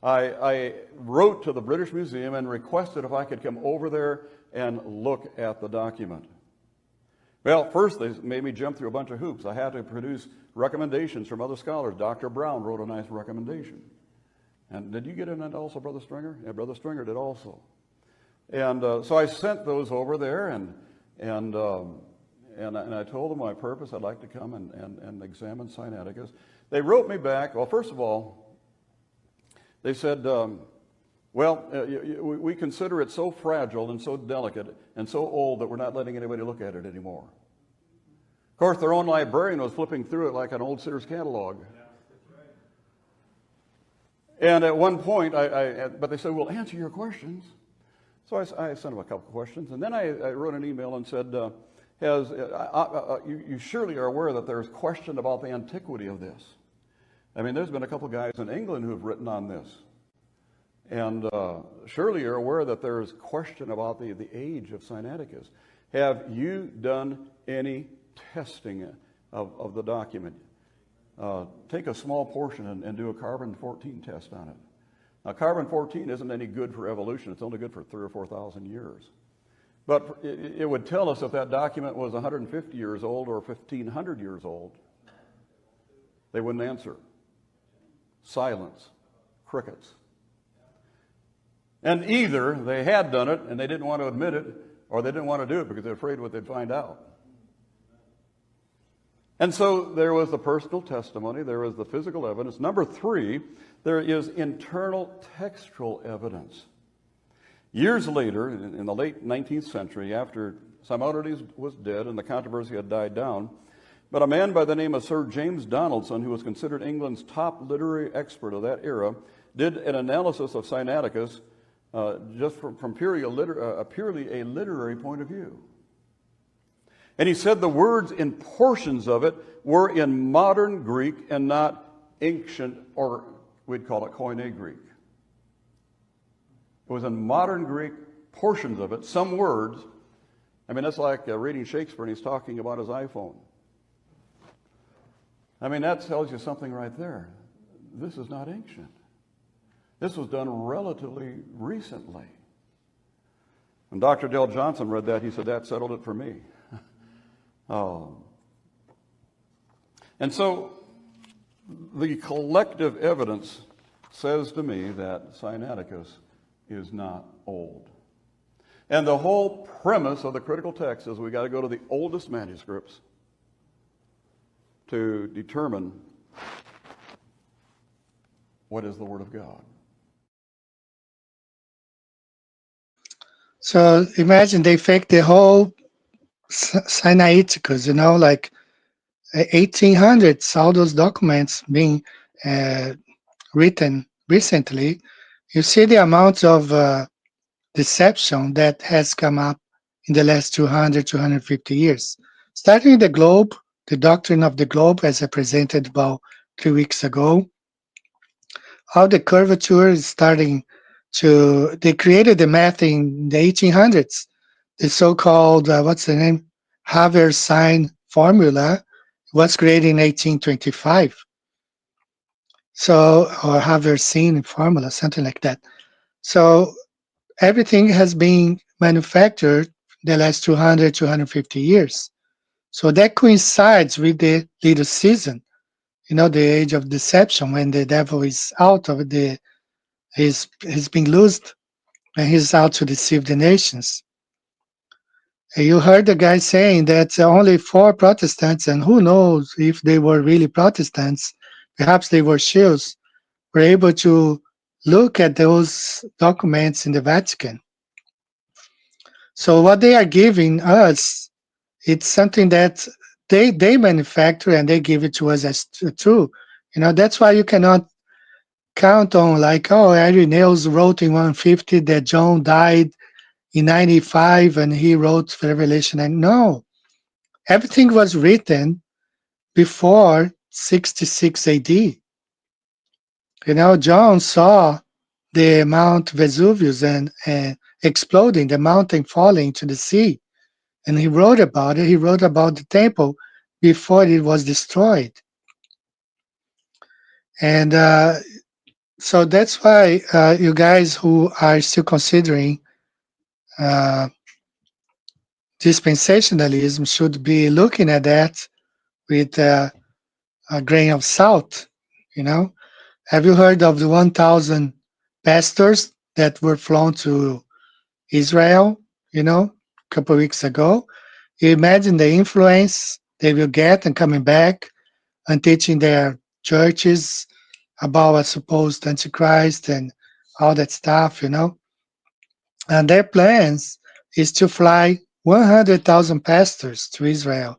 I wrote to the British Museum and requested if I could come over there and look at the document. Well, first they made me jump through a bunch of hoops. I had to produce recommendations from other scholars. Dr. Brown wrote a nice recommendation. And did you get in that also, Brother Stringer? Yeah, Brother Stringer did also. And so I sent those over there, and I told them my purpose. I'd like to come and examine Sinaiticus. They wrote me back. Well, first of all, they said, Well, we consider it so fragile and so delicate and so old that we're not letting anybody look at it anymore. Of course, their own librarian was flipping through it like an old Sears catalog. And at one point, but they said, "We'll answer your questions." So I sent them a couple of questions, and then I wrote an email and said, you surely are aware that there's question about the antiquity of this. I mean, there's been a couple of guys in England who have written on this. And surely you're aware that there's question about the age of Sinaiticus. Have you done any testing of the document? Take a small portion and do a carbon-14 test on it. Now, carbon-14 isn't any good for evolution. It's only good for 3,000 or 4,000 years. But it would tell us if that document was 150 years old or 1,500 years old. They wouldn't answer. Silence. Crickets. And either they had done it and they didn't want to admit it, or they didn't want to do it because they're afraid what they'd find out. And so there was the personal testimony, there was the physical evidence. Number 3, there is internal textual evidence. Years later, in the late 19th century, after Simonides was dead and the controversy had died down, but a man by the name of Sir James Donaldson, who was considered England's top literary expert of that era, did an analysis of Sinaiticus just from purely a literary point of view. And he said the words in portions of it were in modern Greek and not ancient, or we'd call it Koine Greek. It was in modern Greek, portions of it, some words. I mean, that's like reading Shakespeare and he's talking about his iPhone. I mean, that tells you something right there. This is not ancient. This was done relatively recently. When Dr. Dale Johnson read that, he said, that settled it for me. And so the collective evidence says to me that Sinaiticus is not old. And the whole premise of the critical text is we got to go to the oldest manuscripts to determine what is the Word of God. So imagine they faked the whole Sinaiticus, like 1800s, all those documents being written recently. You see the amount of deception that has come up in the last 200, 250 years. Starting with the globe, the doctrine of the globe, as I presented about 3 weeks ago, how the curvature is starting to, they created the math in the 1800s, the so-called, Haber-Sine formula was created in 1825. So, or Haber-Sine formula, something like that. So everything has been manufactured the last 200, 250 years. So that coincides with the little season, the age of deception, when the devil is out of he's been loosed and he's out to deceive the nations. And you heard the guy saying that only 4 Protestants, and who knows if they were really Protestants, perhaps they were Jews, were able to look at those documents in the Vatican. So what they are giving us, it's something that they manufacture and they give it to us as true. That's why you cannot count on Irenaeus wrote in 150 that John died in 95 and he wrote Revelation. And no, everything was written before 66 AD. John saw the Mount Vesuvius and exploding, the mountain falling to the sea. And he wrote about it. He wrote about the temple before it was destroyed. And so that's why you guys who are still considering dispensationalism should be looking at that with a grain of salt. Have you heard of the 1,000 pastors that were flown to Israel, a couple of weeks ago? You imagine the influence they will get and coming back and teaching their churches about a supposed Antichrist and all that stuff, And their plans is to fly 100,000 pastors to Israel,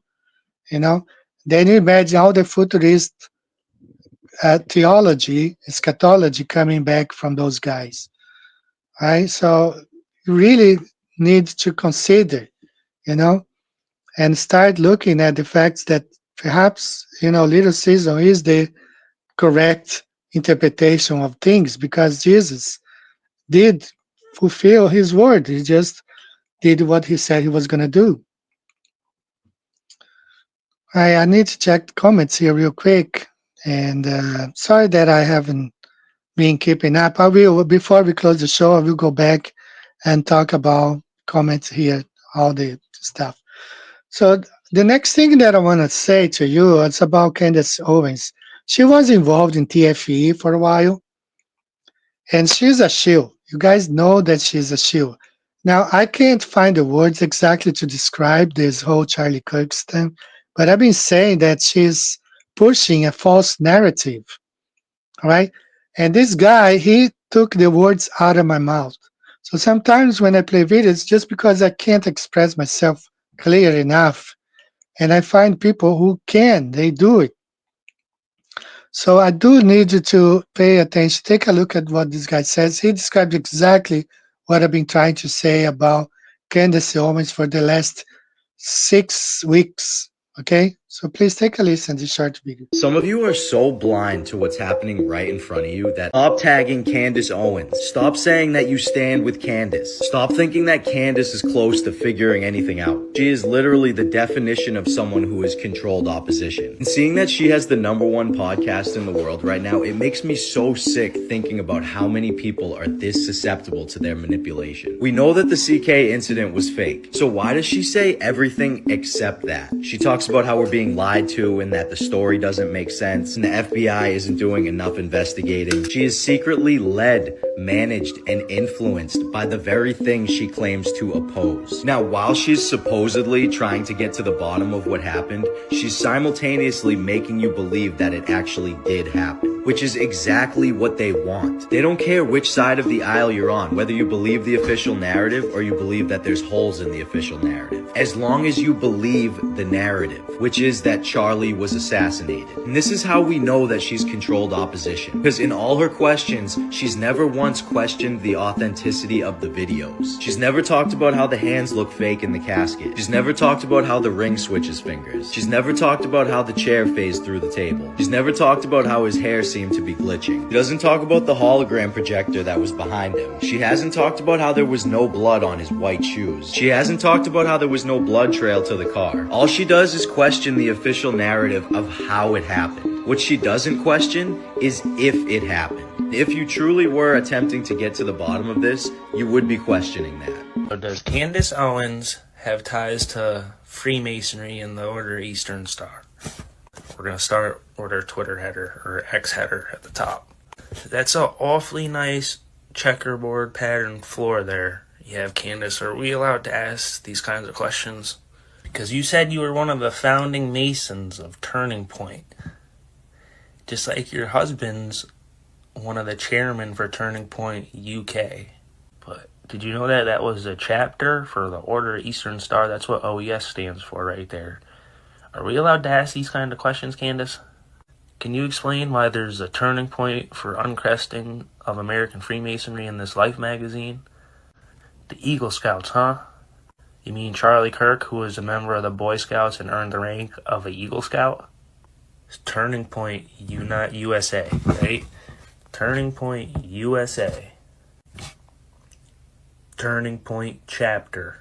you know. Then you imagine all the futurist theology, eschatology coming back from those guys, right? So you really need to consider, you know, and start looking at the facts that perhaps, Little Caesar is the correct interpretation of things because Jesus did fulfill his word. He just did what he said he was going to do. I need to check the comments here real quick. And sorry that I haven't been keeping up. I will, before we close the show, I will go back and talk about comments here, all the stuff. So the next thing that I want to say to you is about Candace Owens. She was involved in TFE for a while, and she's a shill. You guys know that she's a shill. Now, I can't find the words exactly to describe this whole Charlie Kirk thing, but I've been saying that she's pushing a false narrative, right? And this guy, he took the words out of my mouth. So sometimes when I play videos, just because I can't express myself clear enough, and I find people who can, they do it. So I do need you to pay attention. Take a look at what this guy says. He describes exactly what I've been trying to say about Candace Owens for the last 6 weeks. Okay? So please take a listen to this short video. Some of you are so blind to what's happening right in front of you that stop tagging Candace Owens. Stop saying that you stand with Candace. Stop thinking that Candace is close to figuring anything out. She is literally the definition of someone who has controlled opposition. And seeing that she has the #1 podcast in the world right now, it makes me so sick thinking about how many people are this susceptible to their manipulation. We know that the CK incident was fake. So why does she say everything except that? She talks about how we're being lied to and that the story doesn't make sense and the FBI isn't doing enough investigating. She is secretly led, managed, and influenced by the very thing she claims to oppose. Now, while she's supposedly trying to get to the bottom of what happened, she's simultaneously making you believe that it actually did happen, which is exactly what they want. They don't care which side of the aisle you're on, whether you believe the official narrative or you believe that there's holes in the official narrative. As long as you believe the narrative, which is that Charlie was assassinated. And this is how we know that she's controlled opposition. Because in all her questions, she's never once questioned the authenticity of the videos. She's never talked about how the hands look fake in the casket. She's never talked about how the ring switches fingers. She's never talked about how the chair phased through the table. She's never talked about how his hair seemed to be glitching. She doesn't talk about the hologram projector that was behind him. She hasn't talked about how there was no blood on his white shoes. She hasn't talked about how there was no blood trail to the car. All she does is question the official narrative of how it happened. What she doesn't question is if it happened. If you truly were attempting to get to the bottom of this, you would be questioning that. Does Candace Owens have ties to Freemasonry and the Order Eastern Star? We're going to start with her Twitter header, or X header at the top. That's an awfully nice checkerboard pattern floor there. You have Candace. Are we allowed to ask these kinds of questions? Because you said you were one of the founding Masons of Turning Point. Just like your husband's one of the chairmen for Turning Point UK. But did you know that that was a chapter for the Order Eastern Star? That's what OES stands for right there. Are we allowed to ask these kind of questions, Candace? Can you explain why there's a turning point for uncresting of American Freemasonry in this Life magazine? The Eagle Scouts, huh? You mean Charlie Kirk, who was a member of the Boy Scouts and earned the rank of an Eagle Scout? It's Turning Point USA, right? Turning Point USA. Turning Point Chapter.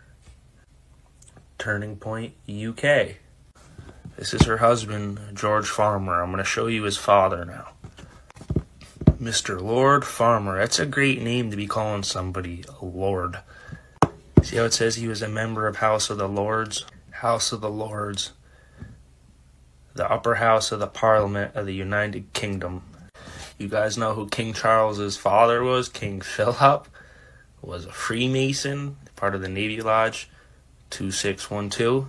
Turning Point UK. This is her husband, George Farmer. I'm going to show you his father now. Mr. Lord Farmer. That's a great name to be calling somebody a lord. See how it says he was a member of House of the Lords? House of the Lords. The upper house of the Parliament of the United Kingdom. You guys know who King Charles's father was? King Philip was a Freemason, part of the Navy Lodge 2612.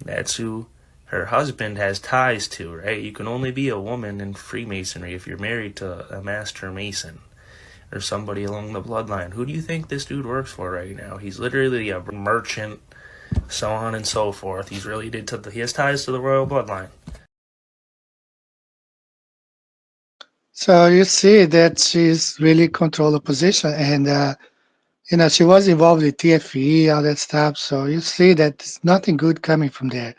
That's who her husband has ties to, right? You can only be a woman in Freemasonry if you're married to a Master Mason. or somebody along the bloodline. Who do you think this dude works for right now? He's literally a merchant, so on and so forth. He has ties to the royal bloodline. So you see that she's really control the position, and she was involved with TFE, all that stuff. So you see that there's nothing good coming from there.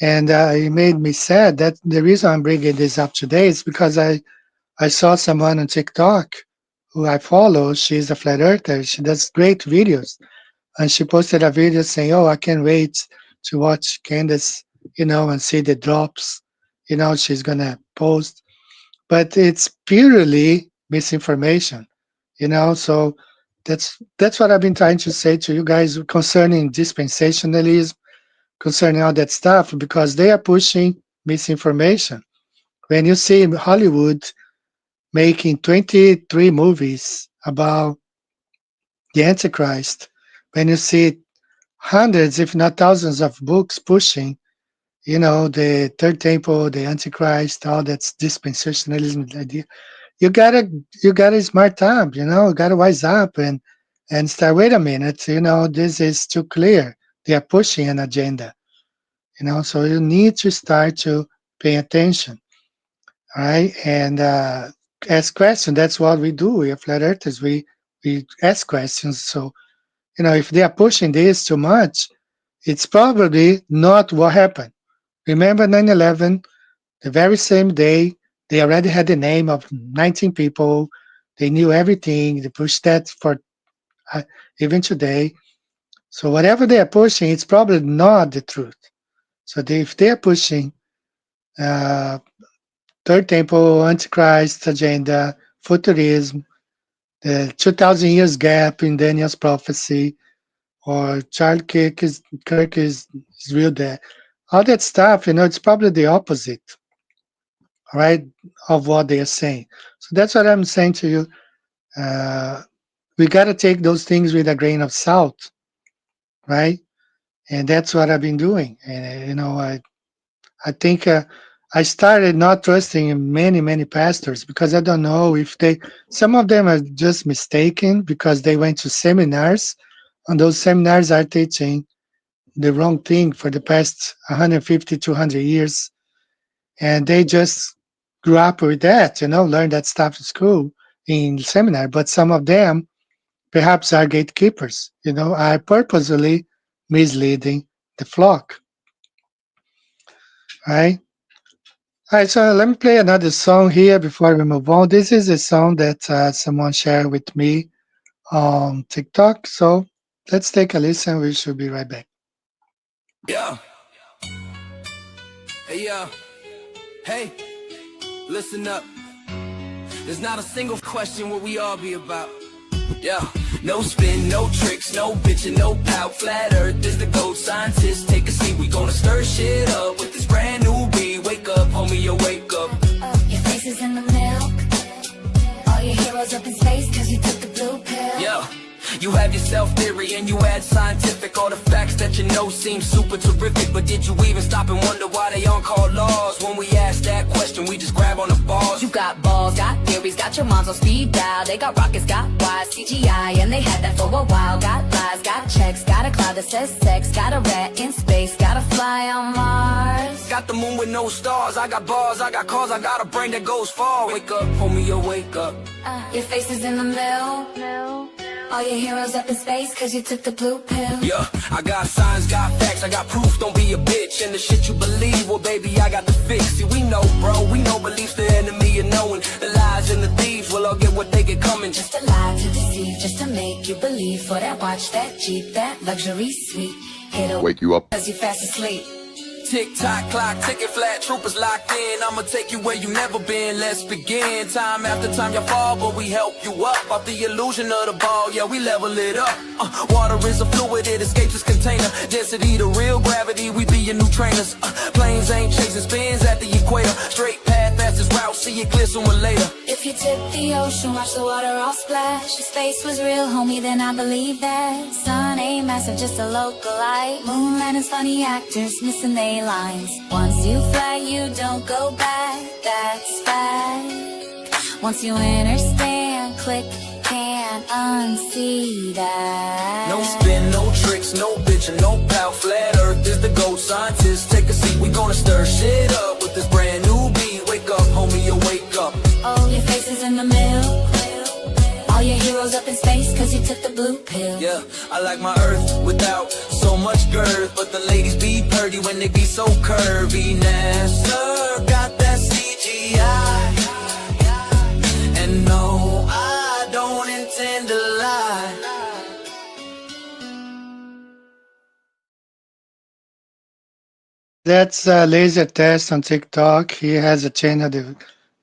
And it made me sad. That the reason I'm bringing this up today is because I saw someone on TikTok who I follow. She's a flat earther. She does great videos, and she posted a video saying, "Oh, I can't wait to watch Candace, and see the drops, she's gonna post." But it's purely misinformation, So that's what I've been trying to say to you guys concerning dispensationalism, concerning all that stuff, because they are pushing misinformation. When you see Hollywood making 23 movies about the Antichrist, when you see hundreds, if not thousands, of books pushing, the third temple, the Antichrist, all that's dispensationalism idea, you gotta smart up, you gotta wise up and start. Wait a minute, this is too clear. They are pushing an agenda, so you need to start to pay attention, all right, and ask questions. That's what we do. We are flat earthers. We ask questions. So if they are pushing this too much, it's probably not what happened. Remember 9/11, the very same day, they already had the name of 19 people. They knew everything. They pushed that for even today. So whatever they are pushing, it's probably not the truth. So if they are pushing Third Temple, Antichrist agenda, futurism, the 2,000 years gap in Daniel's prophecy, or Charles Kirk is real there. All that stuff, it's probably the opposite, right, of what they are saying. So that's what I'm saying to you. We got to take those things with a grain of salt, right? And that's what I've been doing. And I think I started not trusting many pastors because I don't know if some of them are just mistaken because they went to seminars, and those seminars are teaching the wrong thing for the past 150, 200 years. And they just grew up with that, learned that stuff in school, in seminar. But some of them perhaps are gatekeepers, are purposely misleading the flock, right? All right, so let me play another song here before we move on. This is a song that someone shared with me on TikTok. So let's take a listen. We should be right back. Yeah. Hey, hey, listen up. There's not a single question what we all be about. Yeah. No spin, no tricks, no bitchin', no pout. Flat earth is the gold scientist. Take a seat, we gonna stir shit up with this brand new beat. Wake up, homie, you wake up. Your face is in the milk. All your heroes up in space cause you took the blue pill. Yeah. You have your self-theory and you add scientific. All the facts that you know seem super terrific. But did you even stop and wonder why they aren't called laws? When we ask that question, we just grab on the balls. You got balls, got theories, got your moms on speed dial. They got rockets, got wise, CGI, and they had that for a while. Got lies, got checks, got a cloud that says sex. Got a rat in space, got a fly on Mars. Got the moon with no stars. I got bars, I got cars, I got a brain that goes far. Wake up, homie, you wake up. Your face is in the middle. All your heroes up in space cause you took the blue pill. Yeah, I got signs, got facts, I got proof, don't be a bitch. And the shit you believe, well baby, I got the fix. See, we know, bro, we know beliefs the enemy of knowing. The lies and the thieves will all get what they get coming. Just a lie to deceive, just to make you believe. For that watch, that Jeep, that luxury suite. It'll wake you up cause you fast asleep. Tick-tock clock, ticket flat, troopers locked in. I'ma take you where you never been, let's begin. Time after time you fall, but we help you up. Off the illusion of the ball, yeah, we level it up. Water is a fluid, it escapes its container. Density to real gravity, we be your new trainers. Planes ain't chasing spins at the equator. Straight path, fastest route, see it clear sooner or later. If you tip the ocean, watch the water all splash. If space was real, homie, then I believe that. Sun ain't massive, just a local light. Moonlight is funny actors, missing they lines. Once you fly, you don't go back, that's fact. Once you understand, click, can't unsee that. No spin, no tricks, no bitchin', no pout. Flat Earth is the gold scientist. Take a seat, we gonna stir shit up with this brand new beat. Wake up, homie, you wake up. Oh, your face is in the middle. All your heroes up in space cause you took the blue pill. Yeah, I like my Earth without so much girth, but the ladies be purty when they be so curvy. NASA got that CGI, and no, I don't intend to lie. That's Laser Test on TikTok. He has a channel that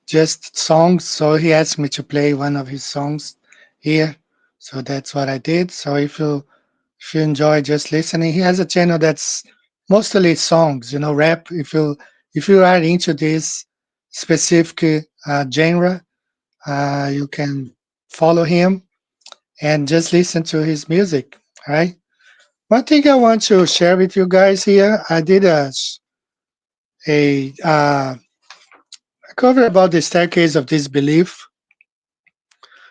just songs, so he asked me to play one of his songs here. So that's what I did. So if you enjoy just listening, he has a channel that's mostly songs, rap. If you are into this specific genre, you can follow him and just listen to his music. All right. One thing I want to share with you guys here, I did a cover about the staircase of disbelief.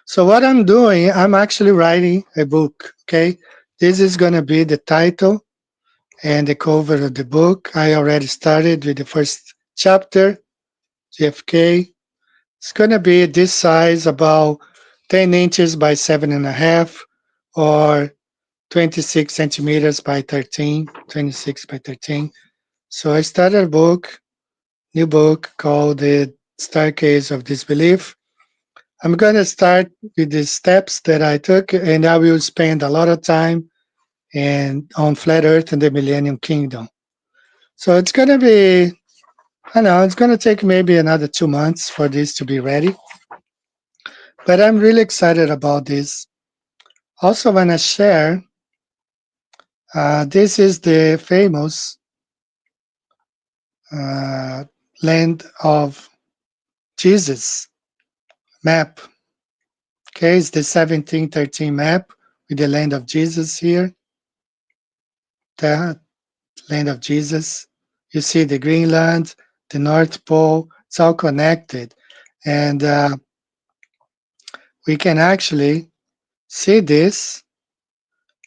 So what I'm doing, I'm actually writing a book. Okay, this is gonna be the title and the cover of the book. I already started with the first chapter, JFK. It's gonna be this size, about 10 inches by 7.5, or 26 centimeters by 13, 26 by 13. So I started a new book called The Staircase of Disbelief. I'm going to start with the steps that I took, and I will spend a lot of time on Flat Earth and the Millennium Kingdom. So it's going to be, I know, it's going to take maybe another 2 months for this to be ready. But I'm really excited about this. Also, when I share, this is the famous land of Jesus map. Okay, it's the 1713 map with the land of Jesus here. The land of Jesus. You see the Greenland, the North Pole, it's all connected. And we can actually see this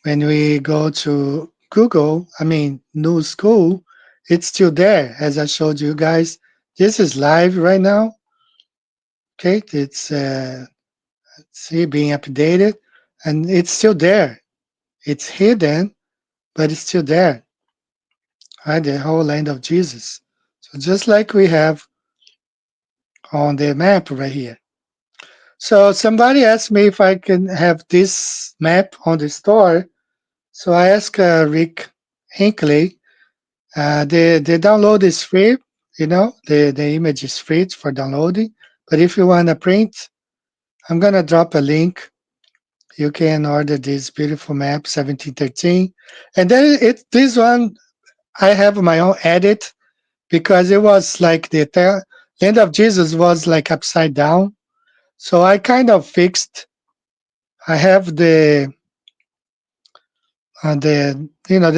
when we go to Google, New School, it's still there, as I showed you guys. This is live right now. Okay, it's see being updated, and it's still there. It's hidden, but it's still there. Right, the whole land of Jesus. So just like we have on the map right here. So somebody asked me if I can have this map on the store. So I asked Rick Hinckley. The download is free. The image is free for downloading. But if you want to print, I'm gonna drop a link. You can order this beautiful map, 1713. And then this one I have my own edit, because it was like the land of Jesus was like upside down. So I kind of fixed. I have the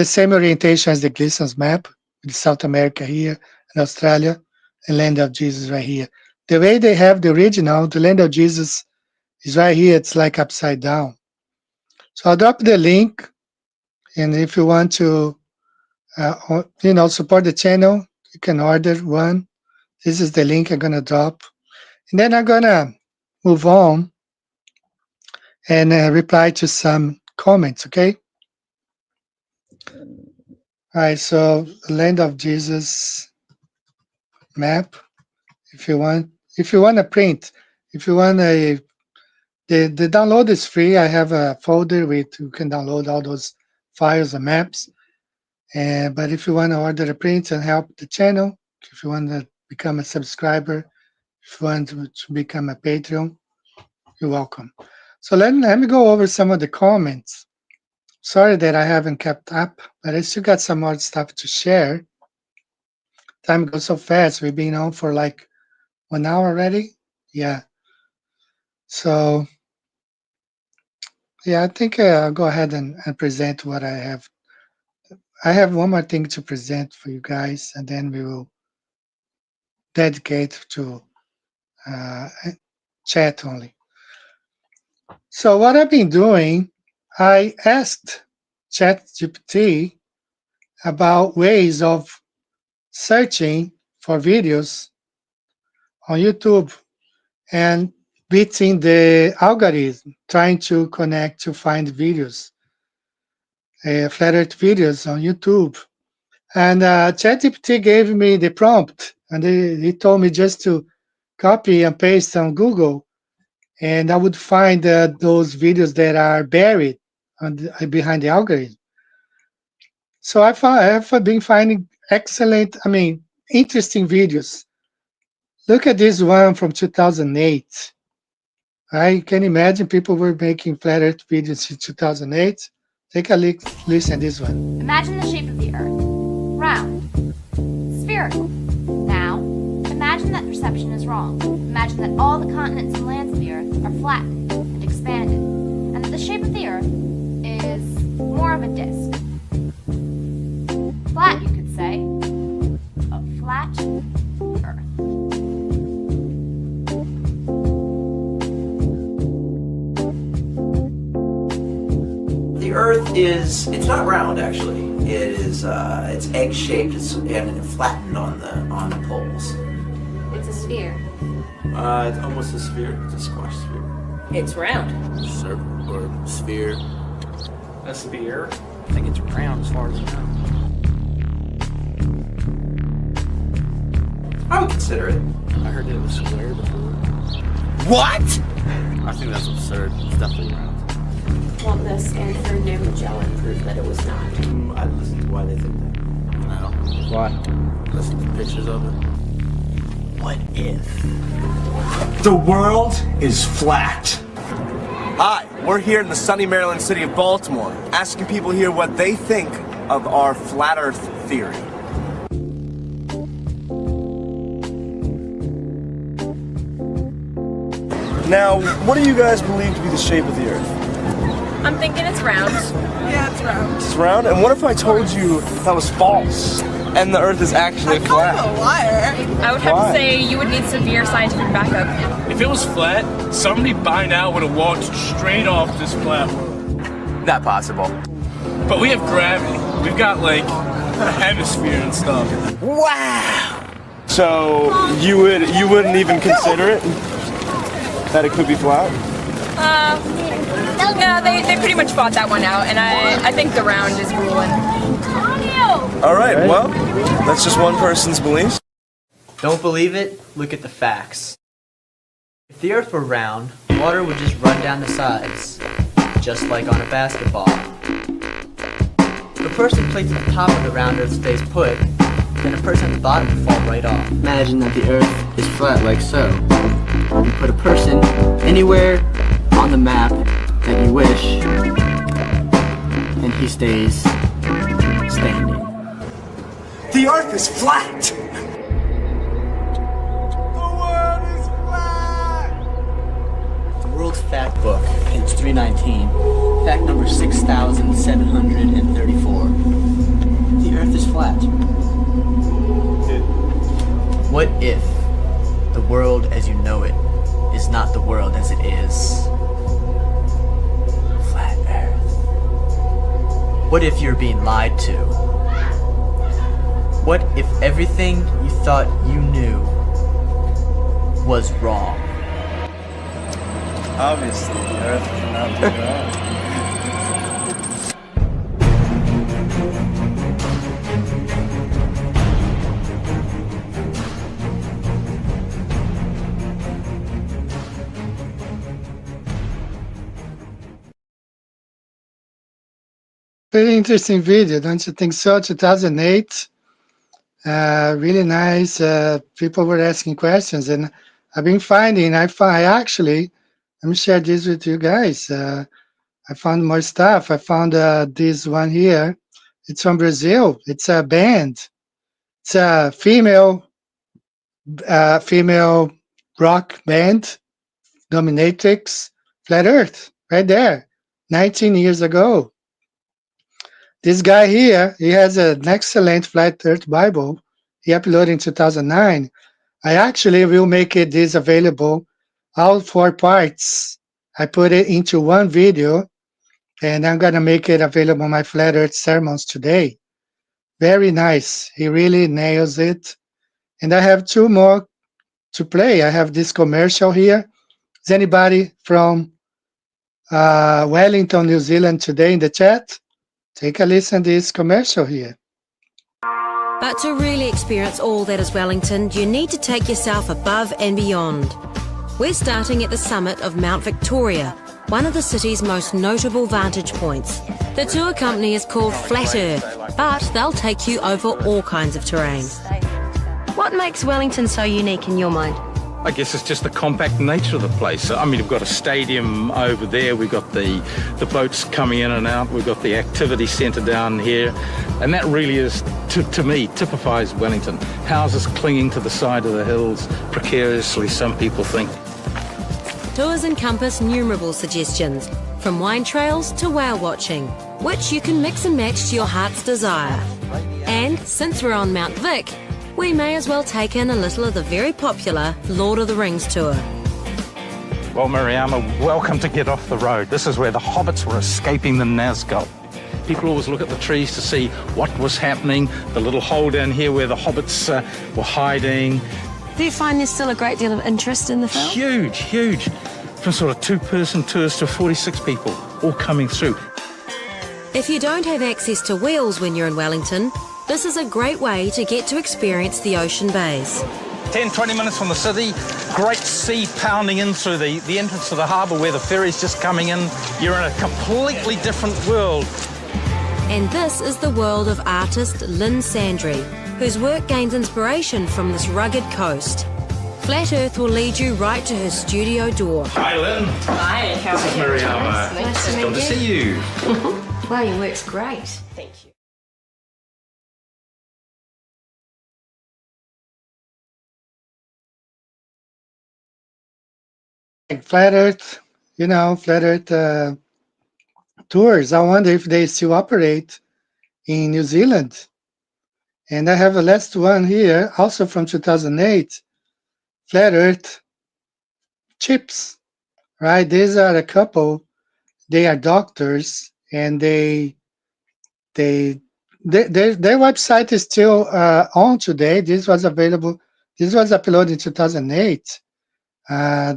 same orientation as the Gleason's map, with South America here and Australia, and land of Jesus right here. The way they have the original, the land of Jesus is right here. It's like upside down. So I'll drop the link, and if you want to, support the channel, you can order one. This is the link I'm gonna drop, and then I'm gonna move on and reply to some comments. Okay. All right. So the land of Jesus map. If you want a print, if you want the download is free. I have a folder with you can download all those files and maps. But if you want to order a print and help the channel, if you want to become a subscriber, if you want to become a Patreon, you're welcome. So let me go over some of the comments. Sorry that I haven't kept up, but I still got some more stuff to share. Time goes so fast. We've been on for like 1 hour already. Yeah. So yeah, I think I'll go ahead and present what I have. I have one more thing to present for you guys, and then we will dedicate to chat only. So what I've been doing, I asked ChatGPT about ways of searching for videos on YouTube and beating the algorithm, trying to connect to find videos, flat earth videos on YouTube. And ChatGPT gave me the prompt, and he told me just to copy and paste on Google, and I would find those videos that are buried behind the algorithm. So I have been finding excellent, interesting videos. Look at this one from 2008. I can imagine people were making flat earth videos in 2008. Take a listen to this one. Imagine the shape of the Earth. Round. Spherical. Now, imagine that perception is wrong. Imagine that all the continents and lands of the Earth are flattened and expanded, and that the shape of the Earth is more of a disc. Flat, you could say. A flat Earth. The Earth it's not round actually. It's egg-shaped and flattened on the poles. It's a sphere. It's almost a sphere. It's a squash sphere. It's round. Circle or sphere. A sphere? I think it's round as far as I know. I would consider it. I heard it was square before. What? I think that's absurd. It's definitely round. Want this and third name Magellan proof that it was not. I'd listen to why they think that. No. Why? Listen to pictures of it. What if the world is flat? Hi, we're here in the sunny Maryland city of Baltimore, asking people here what they think of our flat earth theory. Now, what do you guys believe to be the shape of the earth? I'm thinking it's round. Yeah, it's round. It's round? And what if I told you that was false and the earth is actually flat? I'm a liar. I would have Why? to say you would need severe scientific backup. If it was flat, somebody by now would have walked straight off this platform. Not possible. But we have gravity. We've got like a hemisphere and stuff. Wow! So you wouldn't even consider it? That it could be flat? Yeah, they pretty much fought that one out, and I think the round is ruling. All right, well, that's just one person's beliefs. Don't believe it? Look at the facts. If the Earth were round, water would just run down the sides, just like on a basketball. If a person placed at the top of the round Earth stays put, then a person at the bottom would fall right off. Imagine that the Earth is flat like so. You put a person anywhere on the map that you wish, and he stays standing. The earth is flat! The World's Fact Book, page 319, fact number 6734. The Earth is flat. What if the world as you know it is not the world as it is? Flat Earth. What if you're being lied to? What if everything you thought you knew was wrong? Obviously, the earth cannot be round. Very interesting video, don't you think so? 2008. Really nice. People were asking questions, and I've been finding. I actually. Let me share this with you guys. I found more stuff. I found this one here. It's from Brazil. It's a band. It's a female rock band, Dominatrix, Flat Earth, right there, 19 years ago. This guy here, he has an excellent Flat Earth Bible. He uploaded in 2009. I actually will make this available, all 4 parts, I put it into one video, and I'm gonna make it available on my Flat Earth sermons today. Very nice. He really nails it. And I have two more to play. I have this commercial here. Is anybody from Wellington, New Zealand today in the chat? Take a listen to this commercial here. But to really experience all that is Wellington, you need to take yourself above and beyond. We're starting at the summit of Mount Victoria, one of the city's most notable vantage points. The tour company is called Flat Earth, but they'll take you over all kinds of terrain. What makes Wellington so unique in your mind? I guess it's just the compact nature of the place. I mean, we've got a stadium over there, we've got the boats coming in and out, we've got the activity centre down here, and that really is, to me, typifies Wellington. Houses clinging to the side of the hills precariously, some people think. Tours encompass numerable suggestions, from wine trails to whale watching, which you can mix and match to your heart's desire. And since we're on Mount Vic, we may as well take in a little of the very popular Lord of the Rings tour. Well, Mariama, welcome to Get Off the Road. This is where the hobbits were escaping the Nazgul. People always look at the trees to see what was happening, the little hole down here where the hobbits were hiding. Do you find there's still a great deal of interest in the film? Huge, huge. From sort of two-person tours to 46 people, all coming through. If you don't have access to wheels when you're in Wellington, this is a great way to get to experience the ocean bays. 10, 20 minutes from the city, great sea pounding in through the entrance to the harbour where the ferry's just coming in. You're in a completely different world. And this is the world of artist Lynn Sandry, whose work gains inspiration from this rugged coast. Flat Earth will lead you right to her studio door. Hi, Lynn. Hi, how This is Mariama. Nice to meet Good to see you. Well, your work's great. Thank you. Flat Earth, Flat Earth tours. I wonder if they still operate in New Zealand. And I have a last one here, also from 2008, Flat Earth chips, right? These are a couple. They are doctors, and their website is still on today. This was available. This was uploaded in 2008.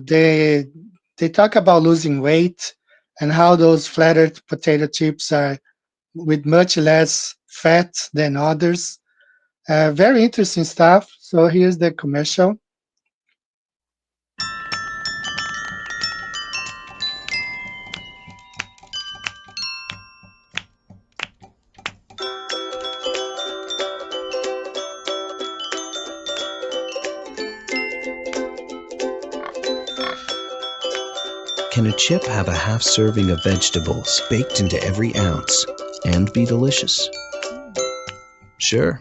They talk about losing weight and how those flat earth potato chips are with much less fat than others. Very interesting stuff. So here's the commercial. Can a chip have a half serving of vegetables baked into every ounce and be delicious? Sure.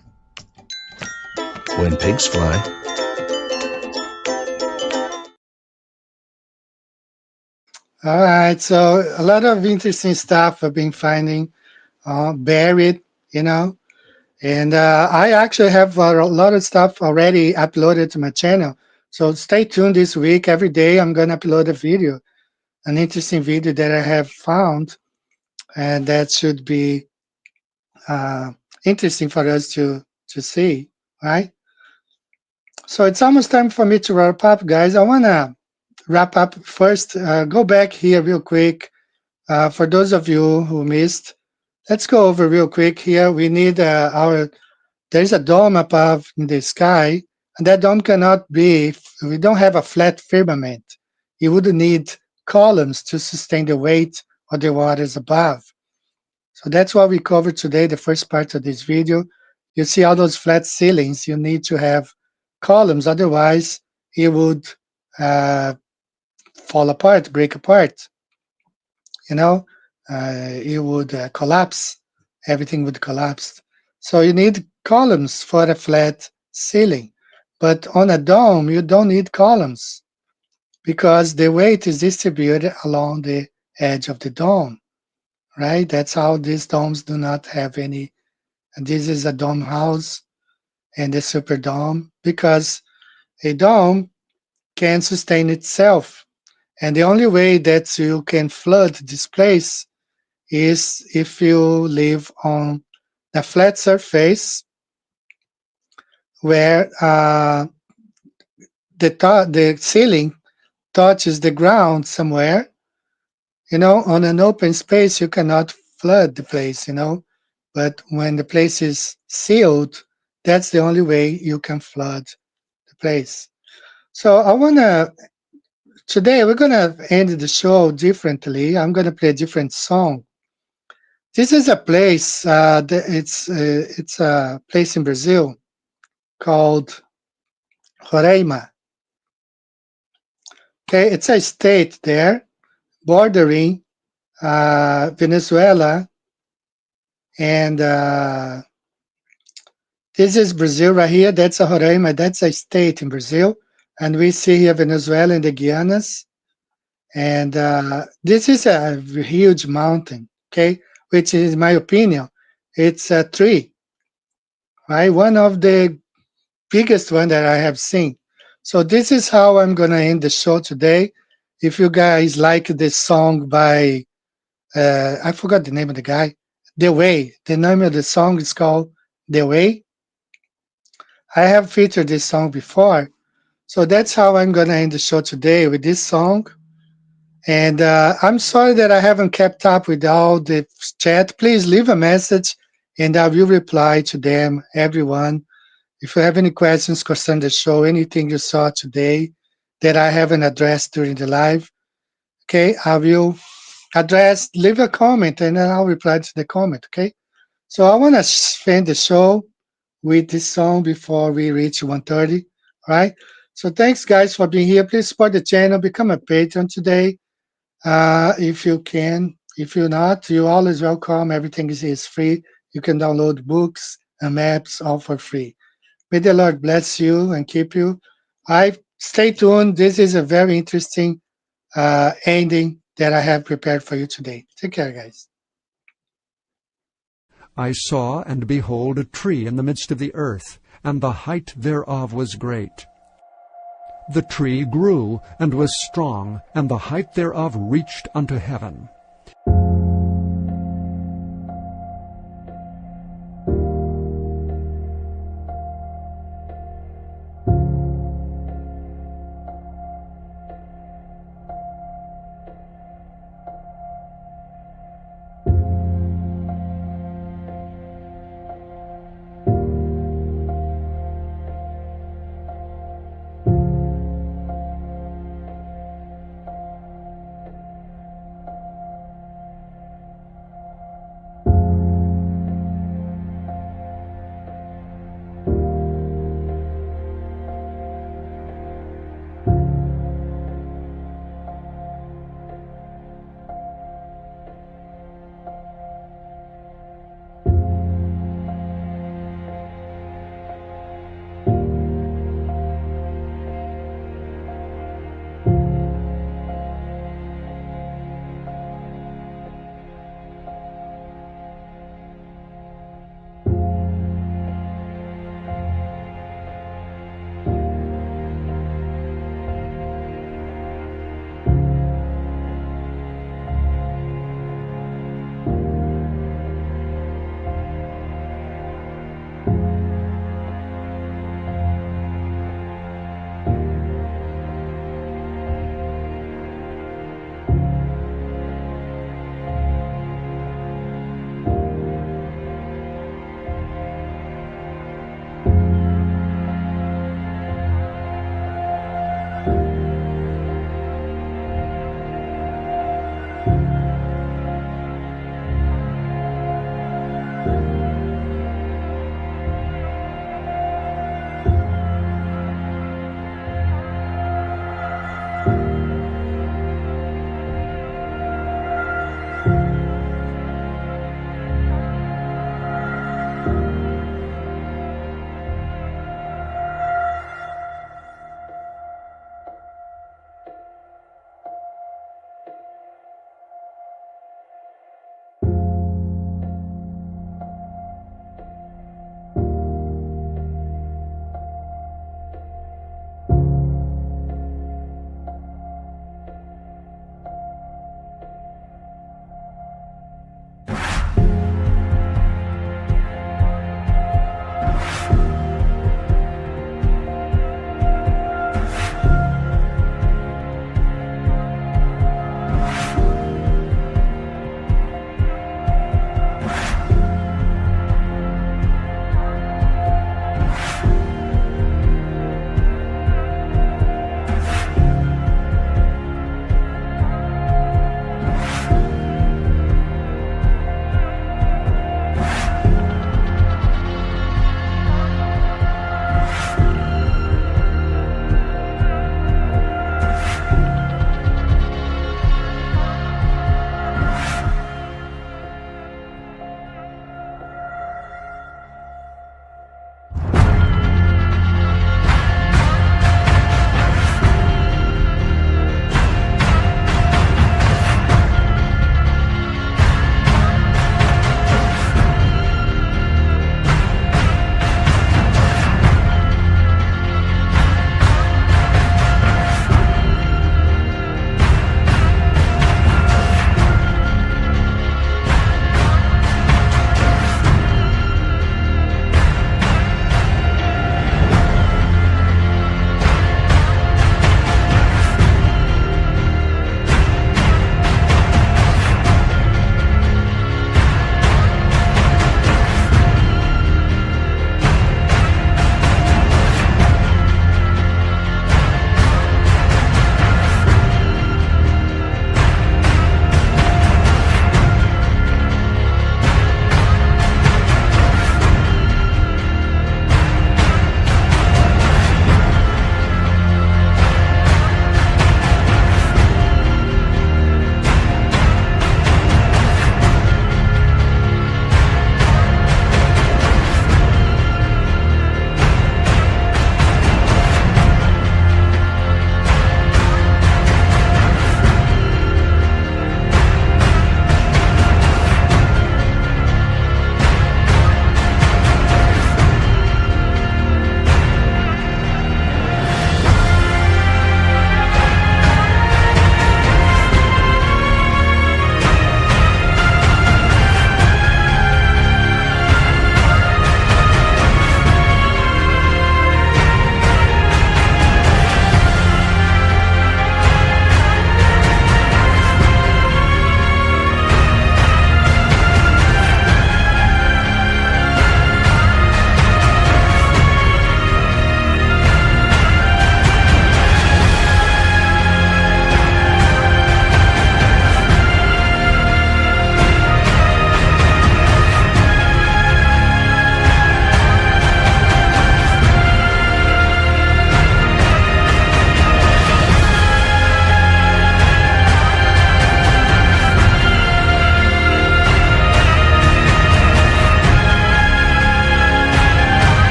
When pigs fly. All right, so a lot of interesting stuff I've been finding buried, and I actually have a lot of stuff already uploaded to my channel. So stay tuned this week. Every day I'm going to upload a video, an interesting video that I have found, and that should be interesting for us to see, right? So it's almost time for me to wrap up, guys. I want to wrap up first. Go back here real quick. For those of you who missed, let's go over real quick here. We need there's a dome above in the sky, and that dome cannot be, we don't have a flat firmament. You would need columns to sustain the weight of the waters above. So that's what we covered today, the first part of this video. You see all those flat ceilings, you need to have columns, otherwise it would fall apart, break apart. It would collapse. Everything would collapse. So you need columns for a flat ceiling. But on a dome, you don't need columns because the weight is distributed along the edge of the dome, right? That's how these domes do not have any. And this is a dome house and a super dome, because a dome can sustain itself. And the only way that you can flood this place is if you live on a flat surface where the ceiling touches the ground somewhere. On an open space, you cannot flood the place, but when the place is sealed, that's the only way you can flood the place. So today we're gonna end the show differently. I'm gonna play a different song. This is a place, it's a place in Brazil called Roraima. Okay, it's a state there bordering Venezuela, and this is Brazil right here. That's a Roraima. That's a state in Brazil, and we see here Venezuela and the Guianas, and this is a huge mountain. Okay, which is, in my opinion, it's a tree, right? One of the biggest one that I have seen. So this is how I'm gonna end the show today. If you guys like this song by I forgot the name of the guy, The Way. The name of the song is called The Way. I have featured this song before, so that's how I'm gonna end the show today, with this song. And I'm sorry that I haven't kept up with all the chat. Please leave a message and I will reply to them, everyone. If you have any questions concerning the show, anything you saw today that I haven't addressed during the live, okay, I will leave a comment and then I'll reply to the comment, okay? So I want to end the show with this song before we reach 1:30, all right? So thanks, guys, for being here. Please support the channel, become a patron today if you can. If you're not, you're always welcome. Everything is free. You can download books and maps all for free. May the Lord bless you and keep you. Stay tuned. This is a very interesting ending that I have prepared for you today. Take care, guys. I saw, and behold, a tree in the midst of the earth, and the height thereof was great. The tree grew, and was strong, and the height thereof reached unto heaven.